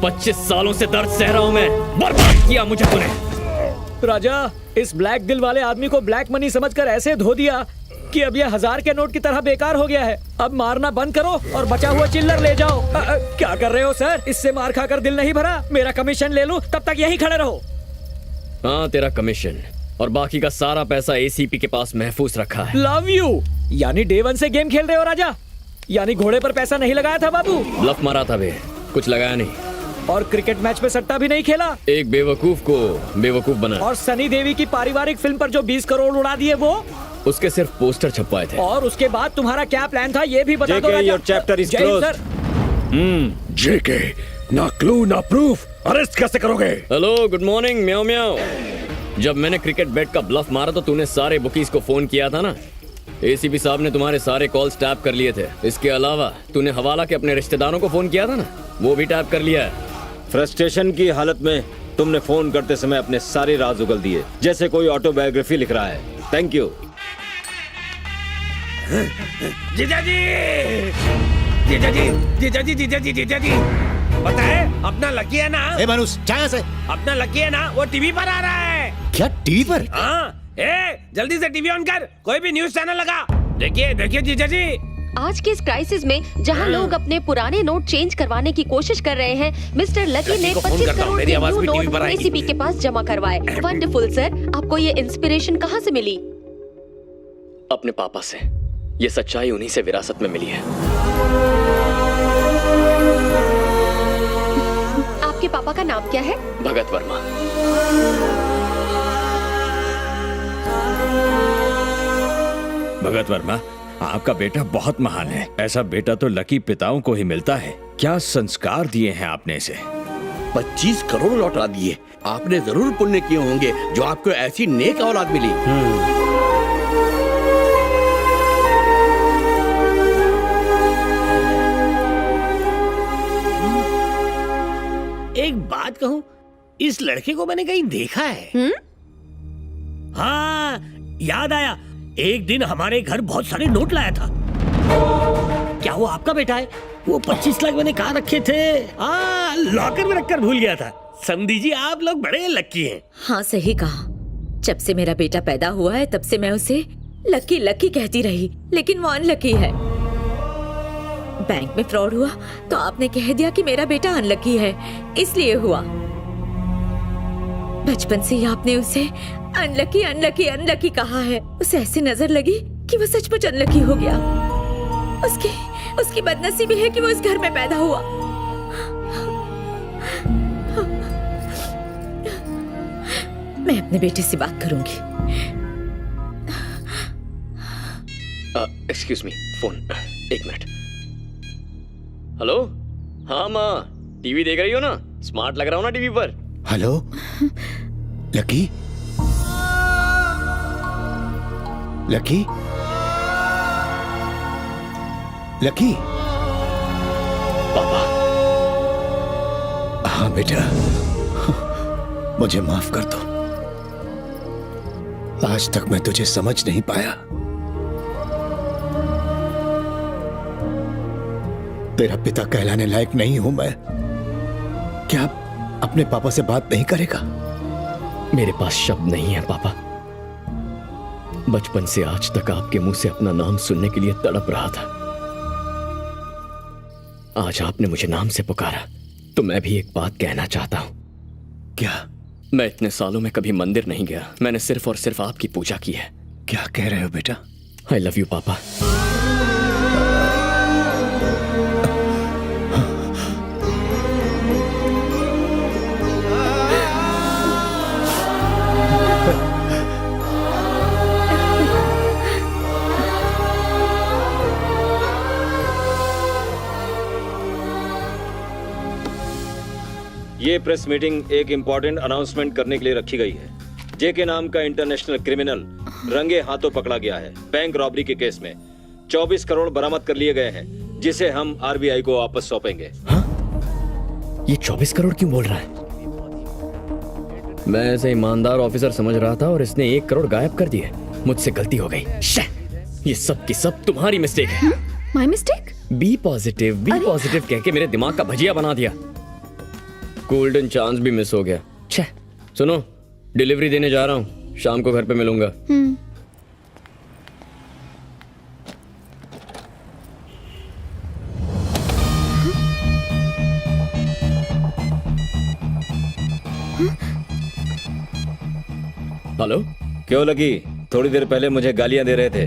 25 सालों से दर्द सह रहा हूं मैं। बर्बाद किया मुझे तूने। राजा, इस ब्लैक दिल वाले आदमी को ब्लैक मनी समझकर ऐसे धो दिया कि अब ये 1000 के नोट की तरह बेकार हो गया है। अब मारना बंद करो और बचा हुआ चिल्लर ले जाओ। क्या कर रहे हो सर? इससे मार खाकर दिल नहीं भरा। मेरा कमीशन ले लूं, तब तक यहीं खड़े रहो। हाँ, तेरा कमीशन और बाकी का सारा पैसा एसीपी के पास महफूज रखा है। Love you. यानी डे 1 से गेम खेल रहे हो राजा? यानी घोड़े पर पैसा नहीं लगाया था बाबू? ब्लफ मारा था बे, कुछ लगाया नहीं। और क्रिकेट मैच में सट्टा भी नहीं खेला? एक बेवकूफ को बेवकूफ बना। और सनी देवी की पारिवारिक फिल्म पर जो 20 करोड़ उड़ा दिए वो? उसके सिर्फ पोस्टर छपवाए थे। और उसके बाद तुम्हारा क्या प्लान था ये भी बता दो। Your chapter is close. JK, ना क्लू ना प्रूफ, अरेस्ट कैसे करोगे? Hello, good morning meow meow. जब मैंने क्रिकेट बैट का ब्लफ मारा तो तूने सारे बुकीज को फोन किया था ना। एसीपी साहब ने तुम्हारे सारे कॉल्स टैप कर लिए थे। इसके अलावा तूने हवाला के अपने रिश्तेदारों को फोन किया था ना, वो भी टैप कर लिया है। फ्रस्ट्रेशन की हालत में तुमने फोन करते समय अपने सारे राज उगल दिए, जैसे कोई ऑटोबायोग्राफी लिख रहा है। Thank you. जीजा जी, जीजा जी, जीजा जी, जीजा जी, जीजा जी, पता है अपना लकी है ना? ए मनुष, चाय से। अपना लकी है ना, वो टीवी पर आ रहा है। क्या टीवी पर? हाँ, जल्दी से टीवी ऑन कर, कोई भी न्यूज चैनल लगा। देखिए देखिए जीजा जी, आज के इस क्राइसिस में जहां लोग अपने पुराने नोट चेंज करवाने की कोशिश कर रहे हैं, मिस्टर लकी ने 25 करोड़ के न्यू नोट एसीपी के पास जमा करवाए। वंडरफुल सर, आपको ये इंस्पिरेशन कहाँ से मिली? अपने पापा से। ये सच्चाई उन्हीं से विरासत में मिली है। आपके पापा का नाम क्या है? भगत वर्मा। भगत वर्मा, आपका बेटा बहुत महान है। ऐसा बेटा तो लकी पिताओं को ही मिलता है। क्या संस्कार दिए हैं आपने इसे? 25 करोड़ लौटा दिए। आपने जरूर पुण्य किए होंगे जो आपको ऐसी नेक औलाद मिली। एक बात कहूं, इस लड़के को मैंने कहीं देखा है। हाँ, याद आया, एक दिन हमारे घर बहुत सारे नोट लाया था। क्या वो आपका बेटा है? वो 25 लाख मैंने कहाँ रखे थे? हाँ, लॉकर में रखकर भूल गया था। समधी जी, आप लोग बड़े लकी हैं। हाँ, सही कहा। जब से मेरा बेटा पैदा हुआ है तब से मैं उसे लकी लकी कहती रही, लेकिन वो अनलकी है। बैंक में फ्रॉड हुआ तो आपने कह दिया कि मेरा बेटा अनलकी है, इसलिए हुआ। बचपन से ही आपने उसे अनलकी अनलकी अनलकी कहा है। उसे ऐसी नजर लगी कि वो सचमुच अनलकी हो गया। उसकी बदनसीबी है कि वो इस घर में पैदा हुआ। मैं अपने बेटे से बात करूंगी। Excuse me, phone. एक मिनट। हेलो। हाँ माँ, टीवी देख रही हो ना? स्मार्ट लग रहा हूँ ना टीवी पर? Hello lucky. Lucky, lucky. पापा। हाँ बेटा, मुझे माफ कर दो। आज तक मैं तुझे समझ नहीं पाया। तेरा पिता कहलाने लायक नहीं हूं मैं। क्या अपने पापा से बात नहीं करेगा? मेरे पास शब्द नहीं है पापा। बचपन से आज तक आपके मुंह से अपना नाम सुनने के लिए तड़प रहा था। आज आपने मुझे नाम से पुकारा तो मैं भी एक बात कहना चाहता हूं। क्या? मैं इतने सालों में कभी मंदिर नहीं गया। मैंने सिर्फ और सिर्फ आपकी पूजा की है। क्या कह रहे हो बेटा? आई लव यू पापा। ये प्रेस मीटिंग एक इम्पोर्टेंट अनाउंसमेंट करने के लिए रखी गई है। जेके नाम का इंटरनेशनल क्रिमिनल रंगे हाथों पकड़ा गया है। बैंक रॉबरी के केस में 24 करोड़ बरामद कर लिए गए हैं, जिसे हम आरबीआई को वापस सौंपेंगे। हाँ? ये 24 करोड़ क्यों बोल रहा है? मैं ऐसे ईमानदार ऑफिसर समझ रहा था और इसने 1 करोड़ गायब कर दिए। मुझसे गलती हो गई। ये सब की सब तुम्हारी मिस्टेक है। My mistake? बी पॉजिटिव कह के मेरे दिमाग का भजिया बना दिया। गोल्डन चांस भी मिस हो गया। छे, सुनो, डिलीवरी देने जा रहा हूँ, शाम को घर पे मिलूंगा। हेलो। क्यों लगी? थोड़ी देर पहले मुझे गालियां दे रहे थे।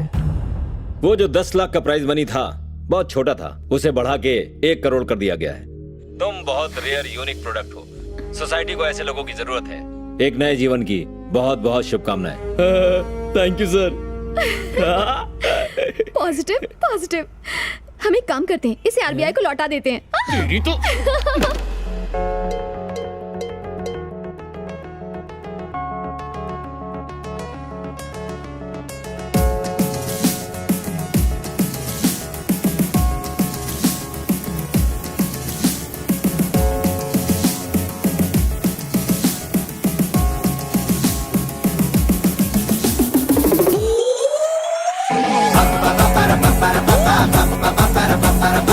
वो जो 10 लाख का प्राइज मनी था बहुत छोटा था, उसे बढ़ा के 1 करोड़ कर दिया गया है। तुम बहुत रेयर यूनिक प्रोडक्ट हो। सोसाइटी को ऐसे लोगों की जरूरत है। एक नए जीवन की बहुत बहुत शुभकामनाएं। Thank you sir. Positive positive. हम एक काम करते हैं, इसे आरबीआई को लौटा देते हैं। तेरी तो Ba ba ba ba ba ba ba ba ba ba ba ba ba ba ba